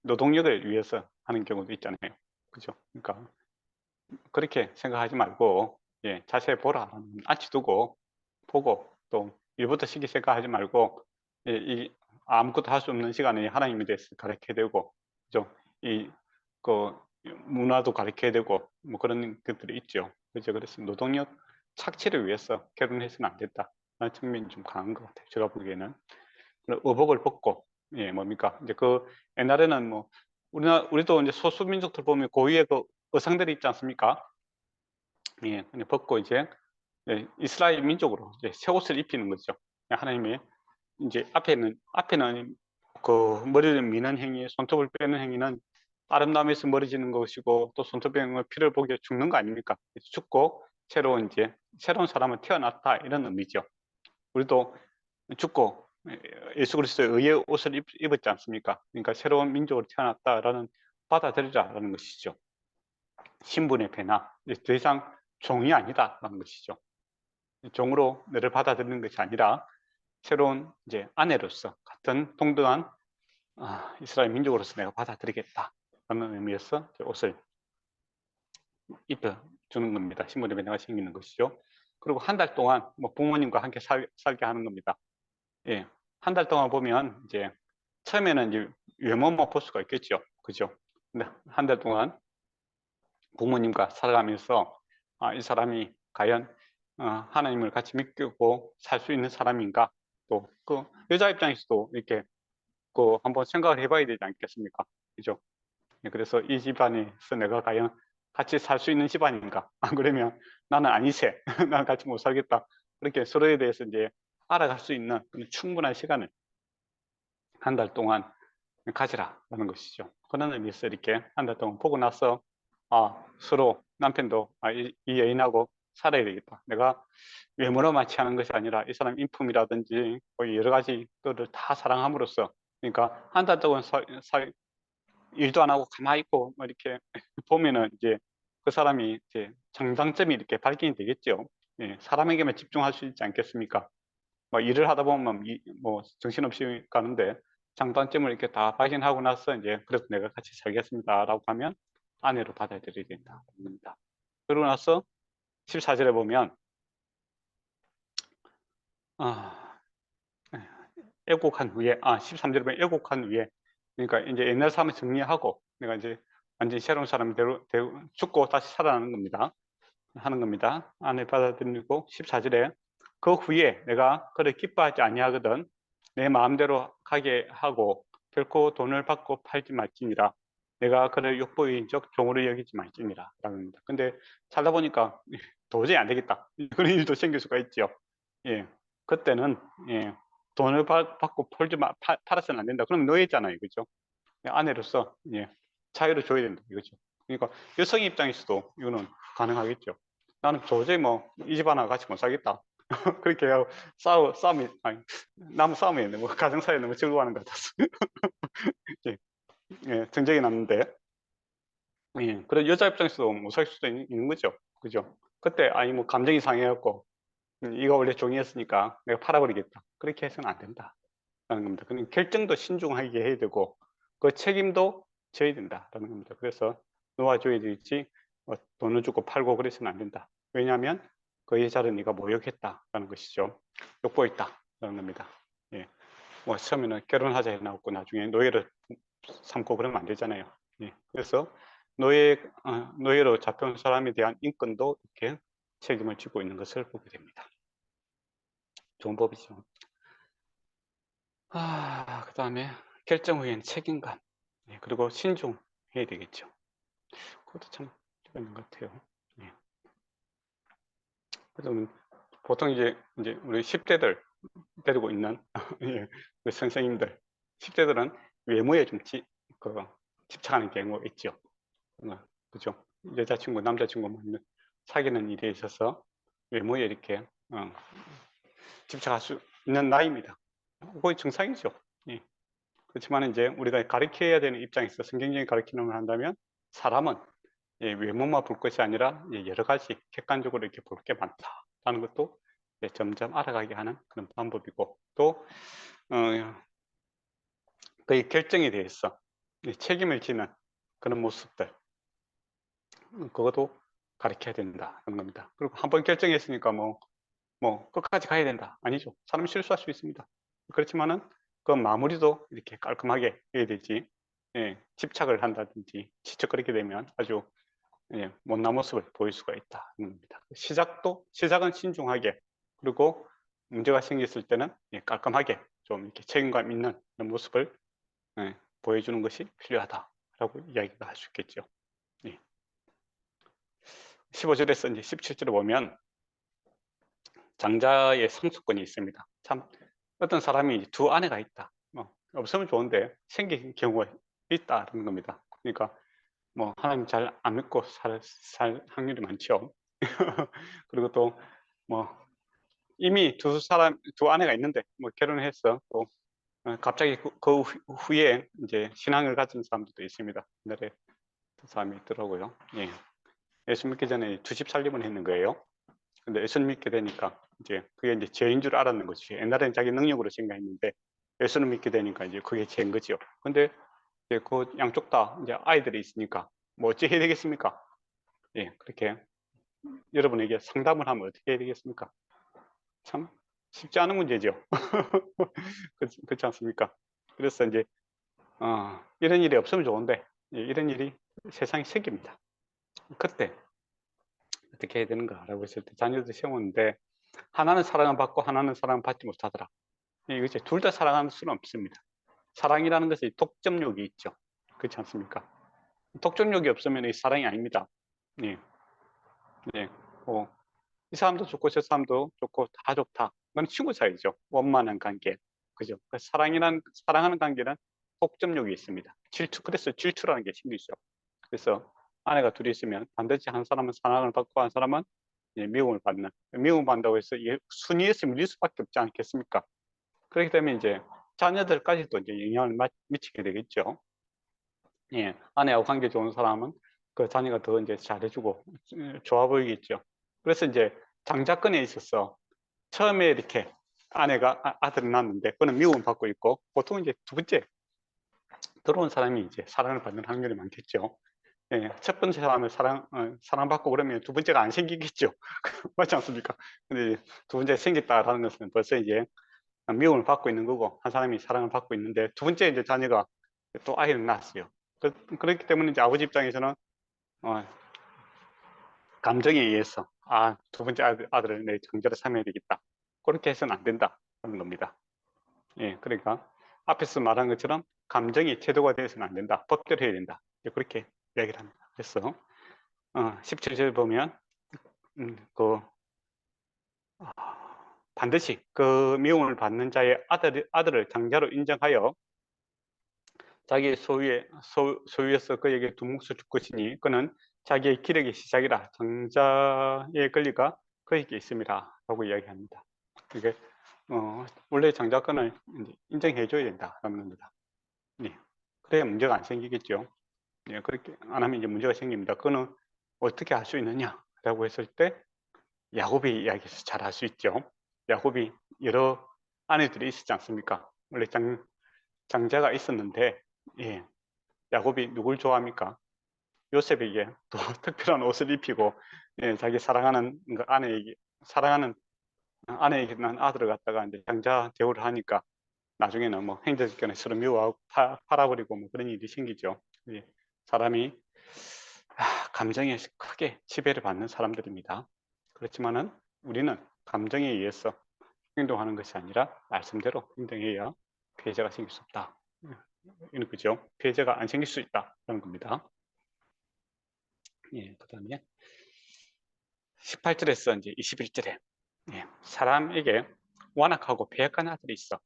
노동력을 위해서 하는 경우도 있잖아요. 그죠? 그러니까, 그렇게 생각하지 말고, 예. 자세히 보라. 안치 두고, 보고, 또, 일부터 시기 생각하지 말고, 예, 아무것도 할 수 없는 시간에 하나님에 대해서 가르쳐야 되고, 그죠? 이, 그, 문화도 가르쳐야 되고, 뭐 그런 것들이 있죠. 그죠? 그래서 노동력 착취를 위해서 결혼해서는 안 된다. 라는 측면이 좀 강한 것 같아요. 제가 보기에는. 의복을 벗고, 예, 뭡니까? 이제 그, 옛날에는 뭐, 우리도 이제 소수민족들 보면 고유의 그 의상들이 있지 않습니까? 예, 근데 벗고 이제, 예, 이스라엘 민족으로 이제 새 옷을 입히는 거죠. 하나님의 이제 앞에는 그 머리를 미는 행위, 손톱을 빼는 행위는 아름다움에서 멀어지는 것이고, 또 손톱 빼는 피를 보게 죽는 거 아닙니까? 죽고 새로운 사람은 태어났다, 이런 의미죠. 우리도 죽고 예수 그리스도의 의의 옷을 입었지 않습니까? 그러니까 새로운 민족으로 태어났다라는, 받아들이라라는 것이죠. 신분의 변화, 더 이상 종이 아니다라는 것이죠. 종으로 너를 받아들이는 것이 아니라 새로운 이제 아내로서, 같은 동등한 이스라엘 민족으로서 내가 받아들이겠다라는 의미에서 옷을 입혀주는 겁니다. 신분의 변화가 생기는 것이죠. 그리고 한 달 동안 뭐 부모님과 함께 살게 하는 겁니다. 예, 한 달 동안 보면 이제 처음에는 이제 외모만 볼 수가 있겠죠. 그죠? 근데 한 달 동안 부모님과 살아가면서, 이 사람이 과연 하나님을 같이 믿고 살 수 있는 사람인가? 또 그 여자 입장에서도 이렇게 그 한번 생각을 해봐야 되지 않겠습니까? 그죠? 예, 그래서 이 집안에서 내가 과연 같이 살 수 있는 집안인가? 안 그러면 나는 아니세. 나는 같이 못 살겠다. 그렇게 서로에 대해서 이제 알아갈 수 있는 그런 충분한 시간을 한 달 동안 가지라라는 것이죠. 그런 의미에서 이렇게 한 달 동안 보고 나서, 서로 남편도 이 여인하고 살아야 되겠다. 내가 외모로 마취하는 것이 아니라 이 사람 인품이라든지 뭐 여러 가지 것들을 다 사랑함으로써, 그러니까 한 달 동안 일도 안 하고 가만히 있고 뭐 이렇게 보면은 이제 그 사람이 이제 장단점이 이렇게 발견이 되겠죠. 예, 사람에게만 집중할 수 있지 않겠습니까? 뭐 일을 하다 보면 뭐 정신없이 가는데, 장단점을 이렇게 다 발견하고 나서 이제 그래서 내가 같이 살겠습니다라고 하면 아내로 받아들여야 된다는 겁니다. 그러고 나서 14절에 보면, 아, 애곡한 후에, 13절에 보면 애곡한 후에, 그러니까 이제 옛날 삶을 정리하고 내가 이제 완전히 새로운 사람이 죽고 다시 살아나는 겁니다. 하는 겁니다. 아내 받아들이고, 14절에 그 후에 내가 그를 기뻐하지 아니하거든 내 마음대로 가게 하고 결코 돈을 받고 팔지 말지니라. 내가 그를 욕보인적 종으로 여기지 말지니라 라고 합니다. 근데 살다 보니까 도저히 안 되겠다, 그런 일도 생길 수가 있죠. 예, 그때는, 예, 돈을 받고 팔아서는 안 된다. 그러면 노예잖아요, 그죠? 아내로서, 예, 자유를 줘야 된다, 이거죠. 그러니까 여성 입장에서도 이거는 가능하겠죠. 나는 도저히 뭐 이 집 하나 같이 못 살겠다. 그렇게 하고 싸움이, 아니, 나무 싸움이 너무 가정사이에 너무 즐거워하는 것 같아서 예, 예, 정적이 났는데, 예, 그래 여자 입장에서도 못 살 수도 있는 거죠, 그죠? 그때 아니 뭐 감정이 상해갖고, 이거 원래 종이었으니까 내가 팔아버리겠다, 그렇게 해서는 안 된다라는 겁니다. 그냥 결정도 신중하게 해야 되고 그 책임도 져야 된다라는 겁니다. 그래서 놓아줘야 되지, 돈을 주고 팔고 그래서는 안 된다. 왜냐하면 그 여자를 네가 모욕했다라는 것이죠. 욕보였다라는 겁니다. 예, 뭐 처음에는 결혼하자 해놓고 나중에 노예를 삼고 그러면 안 되잖아요. 예, 그래서 노예로 잡혀온 사람에 대한 인권도 이렇게 책임을 지고 있는 것을 보게 됩니다. 좋은 법이죠. 그 다음에 결정 후에는 책임감, 예, 그리고 신중해야 되겠죠. 그것도 참 있는 것 같아요. 예. 그래서 보통 이제 우리 10대들 데리고 있는 예, 우리 선생님들, 10대들은 외모에 좀 집착하는 경우가 있죠. 그죠? 여자친구, 남자친구 사귀는 일에 있어서 외모에 이렇게 집착할 수 있는 나이입니다. 거의 정상이죠. 예. 그렇지만 이제 우리가 가르쳐야 되는 입장에서 성경적인 가르침을 한다면 사람은 외모만 볼 것이 아니라 여러 가지 객관적으로 이렇게 볼 게 많다라는 것도 점점 알아가게 하는 그런 방법이고, 또 그의 결정에 대해서 책임을 지는 그런 모습들, 그것도 가르쳐야 된다는 겁니다. 그리고 한번 결정했으니까 뭐 끝까지 가야 된다, 아니죠. 사람이 실수할 수 있습니다. 그렇지만은 그 마무리도 이렇게 깔끔하게 해야 되지, 집착을 한다든지 지척거리게 되면 아주 못난 모습을 보일 수가 있다는 겁니다. 시작은 신중하게, 그리고 문제가 생겼을 때는 깔끔하게 좀 이렇게 책임감 있는 그런 모습을 보여주는 것이 필요하다라고 이야기가 할 수 있겠죠. 15절에서 이제 17절에 보면 장자의 성수권이 있습니다. 참 어떤 사람이 두 아내가 있다, 없으면 좋은데 생긴 경우가 있다는 겁니다. 그러니까 뭐 하나님 잘 안 믿고 살 확률이 많죠. 그리고 또 뭐 이미 두 아내가 있는데 뭐 결혼해서 또 갑자기 그 후에 이제 신앙을 가진 사람들도 있습니다. 옛날에 그 사람이 있더라고요. 예. 예수 믿기 전에 두 집 살림을 했는 거예요. 근데 예수 믿게 되니까 이제 그게 이제 죄인 줄 알았는 거지. 옛날에는 자기 능력으로 생각했는데 예수를 믿게 되니까 이제 그게 죄인 거죠. 근데 이제 그 양쪽 다 이제 아이들이 있으니까 뭐 어찌 해야 되겠습니까? 예, 그렇게 여러분에게 상담을 하면 어떻게 해야 되겠습니까? 참 쉽지 않은 문제죠. 그렇지 않습니까? 그래서 이제 이런 일이 없으면 좋은데 이런 일이 세상에 생깁니다. 그때 어떻게 해야 되는가라고 했을 때 자녀들 세우는데 하나는 사랑을 받고 하나는 사랑을 받지 못하더라. 이것이 둘 다 사랑할 수는 없습니다. 사랑이라는 것이 독점욕이 있죠. 그렇지 않습니까? 독점욕이 없으면 이 사랑이 아닙니다. 예, 예. 이 사람도 좋고 저 사람도 좋고 다 좋다. 그건 친구 사이죠. 원만한 관계. 그죠? 사랑하는 관계는 독점욕이 있습니다. 그래서 질투라는 게 생기죠. 그래서 아내가 둘이 있으면 반드시 한 사람은 사랑을 받고 한 사람은 미움을 받는. 미움을 받는다고 해서 순위에서 밀릴 수밖에 없지 않겠습니까? 그렇기 때문에 이제 자녀들까지도 이제 영향을 미치게 되겠죠. 예, 아내하고 관계 좋은 사람은 그 자녀가 더 이제 잘해주고 좋아 보이겠죠. 그래서 이제 장자권에 있어서 처음에 이렇게 아내가 아들을 낳았는데 그는 미움을 받고 있고, 보통 이제 두 번째 들어온 사람이 이제 사랑을 받는 확률이 많겠죠. 예, 첫 번째 사람을 사랑받고 그러면 두 번째가 안 생기겠죠. 맞지 않습니까? 근데 두 번째가 생겼다라는 것은 벌써 이제 미움을 받고 있는 거고, 한 사람이 사랑을 받고 있는데 두 번째 이제 자녀가 또 아이를 낳았어요. 그렇기 때문에 이제 아버지 입장에서는 어, 감정에 의해서 두 번째 아들을 내 정자로 삼아야 되겠다, 그렇게 해서는 안 된다 하는 겁니다. 예, 그러니까 앞에서 말한 것처럼 감정이 태도가 되어서는 안 된다, 법대로 해야 된다, 그렇게 이야기를 합니다. 그래서 17절 보면 반드시 그 미움을 받는 자의 아들을 장자로 인정하여 자기의 소유에서 그에게 두 몫을 줄 것이니 그는 자기의 기력의 시작이라 장자의 권리가 그에게 있습니다 라고 이야기합니다. 이게 원래 장자권을 인정해 줘야 된다라는 겁니다. 네. 그래야 문제가 안 생기겠죠. 네, 그렇게 안 하면 이제 문제가 생깁니다. 그거는 어떻게 할 수 있느냐라고 했을 때 야곱이 이야기해서 잘 할 수 있죠. 야곱이 여러 아내들이 있었지 않습니까? 원래 장자가 있었는데, 예, 야곱이 누굴 좋아합니까? 요셉에게 또 특별한 옷을 입히고, 예, 자기 사랑하는 아내에게 난 아들을 갖다가 이제 장자 대우를 하니까 나중에는 뭐 행자직견에 서로 미워하고 팔아버리고 뭐 그런 일이 생기죠. 예, 사람이 감정에 크게 지배를 받는 사람들입니다. 그렇지만은 우리는 감정에 의해서 행동하는 것이 아니라 말씀대로 행동해야 피해자가 생길 수 없다. 이런 거죠. 피해자가 안 생길 수 있다는 겁니다. 예, 그 다음에 18절에서 이제 21절에 사람에게 완악하고 배역한 아들이 있어.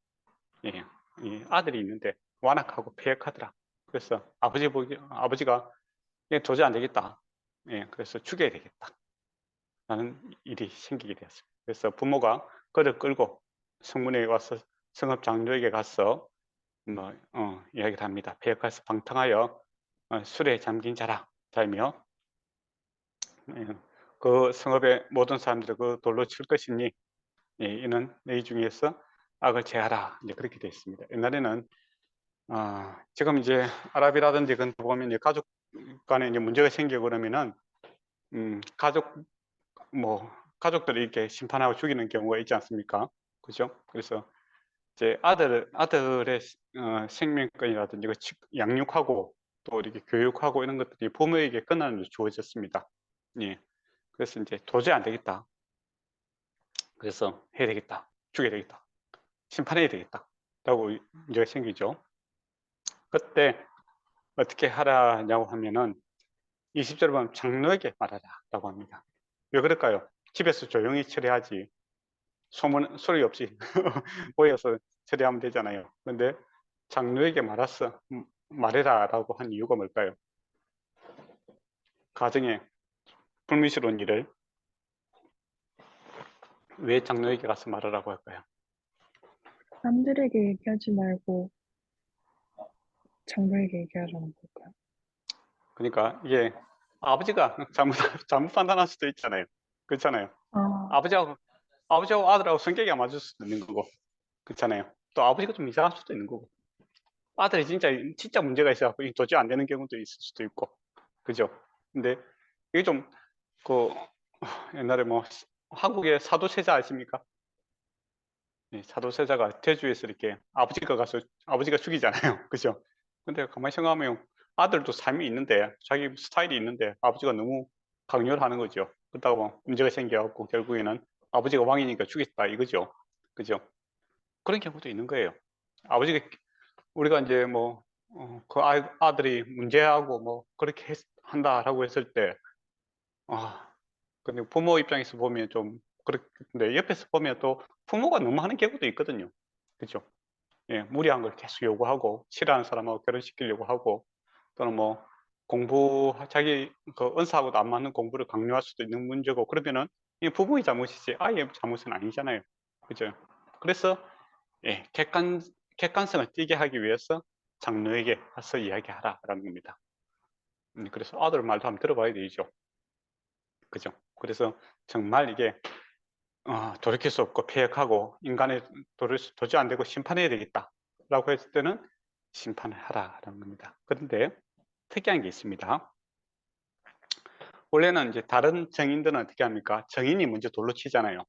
이 아들이 있는데 완악하고 폐역하더라. 그래서 아버지가 도저히 안 되겠다. 그래서 죽여야 되겠다. 라는 일이 생기게 되었습니다. 그래서 부모가 그를 끌고 성문에 와서 성읍 장로에게 가서 이야기를 합니다. 폐역해서 방탕하여 술에 잠긴 자라며 그 성읍의 모든 사람들을 그 돌로 칠 것이니 이는 너희 중에서 악을 제하라. 이제 그렇게 되어 있습니다. 옛날에는 지금 이제 아랍이라든지 그런 데 보면 이제 가족 간에 이제 문제가 생기고 그러면은 가족들이 이렇게 심판하고 죽이는 경우가 있지 않습니까? 그죠? 그래서 이제 아들의 생명권이라든지 양육하고 또 이렇게 교육하고 이런 것들이 부모에게 권한으로 주어졌습니다. 예. 그래서 이제 도저히 안 되겠다. 그래서 해야 되겠다. 죽여야 되겠다. 심판해야 되겠다. 라고 문제가 생기죠. 그때 어떻게 하라냐고 하면은 20절에 보면 장로에게 말하라라고 합니다. 왜 그럴까요? 집에서 조용히 처리하지 소리 없이 모여서 처리하면 되잖아요. 근데 장로에게 말해라라고 한 이유가 뭘까요? 가정에 불미스러운 일을 왜 장로에게 가서 말하라고 할까요? 남들에게 얘기하지 말고 장로에게 얘기하라는 걸까요? 그러니까 이게 아버지가 잘못 판단할 수도 있잖아요. 그렇잖아요. 아, 아버지하고 아들하고 성격이 안 맞을 수도 있는 거고, 그렇잖아요. 또 아버지가 좀 이상할 수도 있는 거고, 아들이 진짜 문제가 있어갖고 도저히 안 되는 경우도 있을 수도 있고, 그죠? 근데 이게 좀 그 옛날에 뭐 한국의 사도세자 아십니까? 사도세자가 태주에서 이렇게 아버지가 죽이잖아요. 그죠? 근데 가만히 생각하면 아들도 삶이 있는데 자기 스타일이 있는데 아버지가 너무 강요를 하는 거죠. 그렇다고 문제가 생겨갖고 결국에는 아버지가 왕이니까 죽였다 이거죠. 그죠? 그런 경우도 있는 거예요. 아버지가 우리가 이제 그 아들이 문제하고 그렇게 한다라고 했을 때 근데 부모 입장에서 보면 좀 그렇는데 옆에서 보면 또 부모가 너무 하는 경우도 있거든요. 그죠? 무리한 걸 계속 요구하고 싫어하는 사람하고 결혼시키려고 하고 또는 자기 그 은사하고도 안 맞는 공부를 강요할 수도 있는 문제고 그러면은 이 부모의 잘못이지 아이의 잘못은 아니잖아요. 그죠? 그래서 객관성을 띠게 하기 위해서 장로에게 가서 이야기하라라는 겁니다. 그래서 아들 말도 한번 들어봐야 되죠. 그죠? 그래서 정말 이게 돌이킬 수 없고 폐역하고 인간의 도저히 안 되고 심판해야 되겠다라고 했을 때는 심판을 하라라는 겁니다. 그런데 특이한 게 있습니다. 원래는 이제 다른 정인들은 어떻게 합니까? 정인이 먼저 돌로 치잖아요.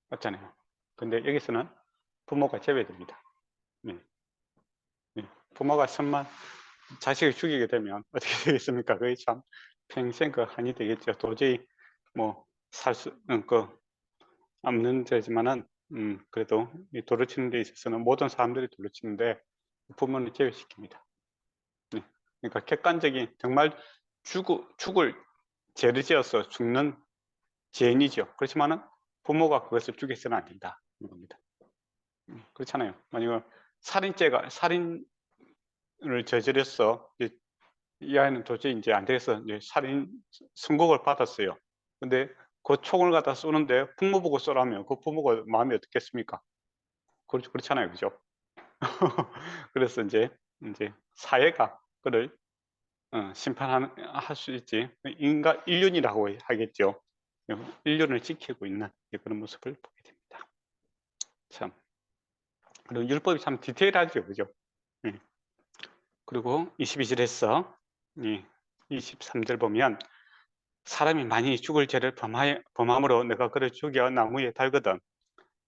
맞잖아요. 근데 여기서는 부모가 제외됩니다. 네. 네. 부모가 자식을 죽이게 되면 어떻게 되겠습니까? 그게 참 평생 그 한이 되겠죠. 도저히 없는 데지만은 그래도 이 돌을 치는 데 있어서는 모든 사람들이 돌을 치는데 부모는 제외시킵니다. 네. 그러니까 객관적인 정말 죽을 죄를 지어서 죽는 죄인이죠. 그렇지만은 부모가 그것을 죽여서는 안 된다. 이 겁니다. 그렇잖아요. 만약에 살인을 저질렀어. 이 아이는 도저히 이제 안 돼서 이제 살인 선고를 받았어요. 근데 그 총을 갖다 쏘는데 부모 보고 쏘라면 그 부모가 마음이 어떻겠습니까? 그렇잖아요. 그죠? 그래서 이제 사회가 그를 심판할 수 있지. 인륜이라고 하겠죠. 인륜을 지키고 있는 그런 모습을 보게 됩니다. 참. 그리고 율법이 참 디테일하죠. 그죠? 예. 그리고 22절에서 23절 보면 사람이 많이 죽을 죄를 범함으로 내가 그를 죽여 나무에 달거든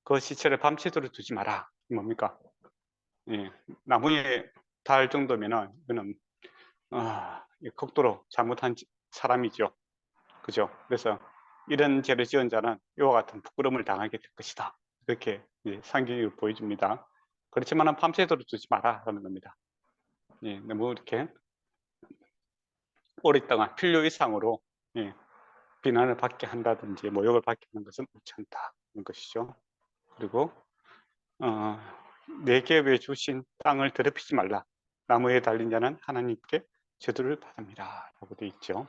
그 시체를 밤새도록 두지 마라. 뭡니까? 나무에 달 정도면은 이거는 극도로 잘못한 사람이죠. 그죠? 그래서 이런 죄를 지은 자는 이와 같은 부끄러움을 당하게 될 것이다. 이렇게 상징을 보여줍니다. 그렇지만 밤새도록 두지 마라 라는 겁니다. 너무 이렇게 오랫동안 필요 이상으로 비난을 받게 한다든지 모욕을 받게 하는 것은 옳지 않다는 것이죠. 그리고 내게 주신 땅을 더럽히지 말라. 나무에 달린 자는 하나님께 저주를 받습니다. 라고 되어 있죠.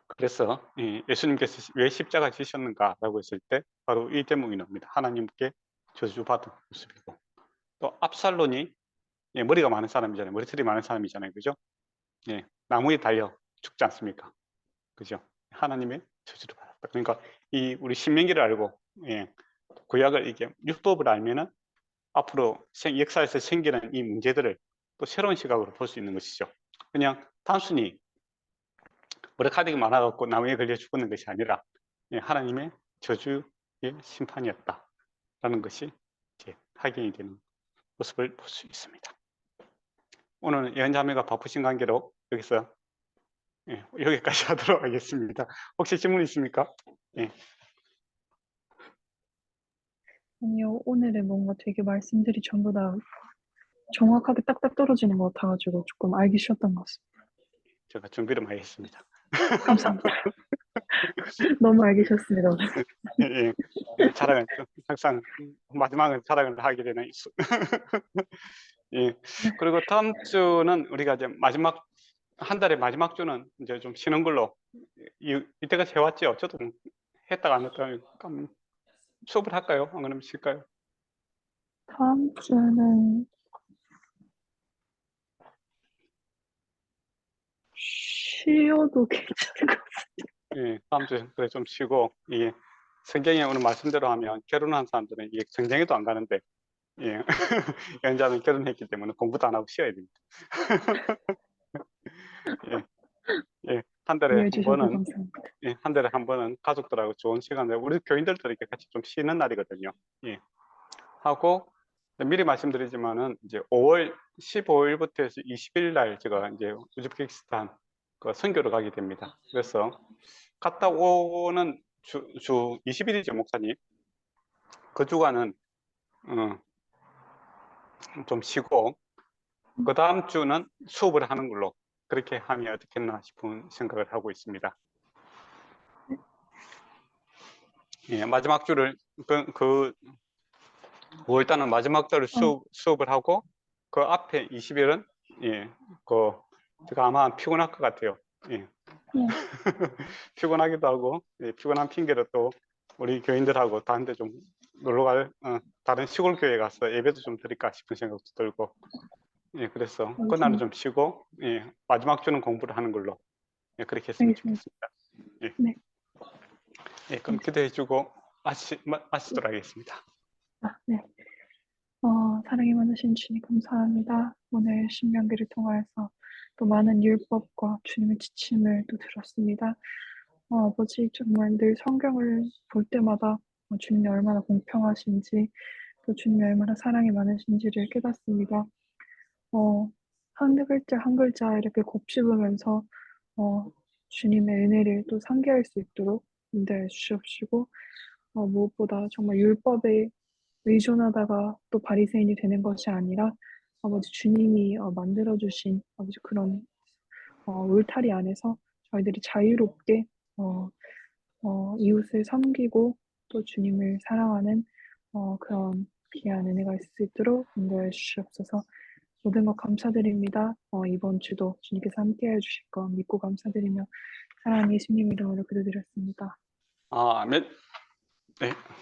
그래서 예수님께서 왜 십자가 지셨는가라고 했을 때 바로 이 대목이 나옵니다. 하나님께 저주받은 모습이고, 또 압살론이 머리가 많은 사람이잖아요. 머리털이 많은 사람이잖아요. 그죠? 나무에 달려 죽지 않습니까? 그죠? 하나님의 저주를 받았다. 그러니까 이 우리 신명기를 알고 구약을 이게 율법을 알면은 앞으로 역사에서 생기는 이 문제들을 또 새로운 시각으로 볼 수 있는 것이죠. 그냥 단순히 머리카락이 많아갖고 나무에 걸려 죽었는 것이 아니라 하나님의 저주의 심판이었다라는 것이 이제 확인이 되는 모습을 볼 수 있습니다. 오늘은 예언자매가 바쁘신 관계로 여기서 여기까지 하도록 하겠습니다. 혹시 질문 있습니까? 아니요, 오늘은 뭔가 되게 말씀들이 전부 다 정확하게 딱딱 떨어지는 것 같아가지고 조금 알기 쉬웠던 것 같습니다. 제가 준비를 많이 했습니다. 감사합니다. 너무 알기 쉬웠습니다. 오늘. 자랑을 항상 마지막은 자랑을 하게 되는 그리고 다음 주는 우리가 이제 마지막 한 달의 마지막 주는 이제 좀 쉬는 걸로 이때가 해왔죠. 저도 했다가 안 했다가 수업을 할까요? 안 그러면 쉴까요? 다음 주는 쉬어도 괜찮은 것 같습니다. 다음 주에 그래 좀 쉬고 이게 성경에 오늘 말씀대로 하면 결혼한 사람들은 이게 성경에도 안 가는데 연자는 결혼했기 때문에 공부도 안 하고 쉬어야 됩니다. 한 달에 이해해 한 주셔서 번은 감사합니다. 한 달에 한 번은 가족들하고 좋은 시간을 우리 교인들도 이렇게 같이 좀 쉬는 날이거든요. 하고 미리 말씀드리지만은 이제 5월 15일부터 해서 20일 날 제가 이제 우즈베키스탄 그 선교를 가게 됩니다. 그래서 갔다 오는 주 20일이죠, 목사님. 그 주간은 좀 쉬고 그 다음 주는 수업을 하는 걸로 그렇게 하면 어떻겠나 싶은 생각을 하고 있습니다. 마지막 주를 그 5월달은 마지막 달을 수업을 하고 그 앞에 20일은 그 제가 아마 피곤할 것 같아요. 피곤하기도 하고 피곤한 핑계로 또 우리 교인들하고 다른 데 좀 놀러 갈 다른 시골 교회 가서 예배도 좀 드릴까 싶은 생각도 들고 그래서 그날은 좀 쉬고 마지막 주는 공부를 하는 걸로 그렇게 했으면 좋겠습니다. 네. 그럼 기도해 주고 마치도록 하겠습니다. 네. 사랑이 많으신 주님 감사합니다. 오늘 신명기를 통하여서 또 많은 율법과 주님의 지침을 또 들었습니다. 아버지 정말 늘 성경을 볼 때마다 주님이 얼마나 공평하신지 또 주님이 얼마나 사랑이 많으신지를 깨닫습니다. 한 글자 한 글자 이렇게 곱씹으면서 주님의 은혜를 또 상기할 수 있도록 인도해 주시옵시고 무엇보다 정말 율법에 의존하다가 또 바리새인이 되는 것이 아니라 아버지 주님이 만들어 주신 아버지 그런 울타리 안에서 저희들이 자유롭게 이웃을 섬기고 또 주님을 사랑하는 그런 귀한 은혜가 있을 수 있도록 인도해 주시옵소서. 모든 것 감사드립니다. 이번 주도 주님께서 함께해 주실 것 믿고 감사드리며 사랑하는 예수님 이름으로 기도드렸습니다. 아멘. 네.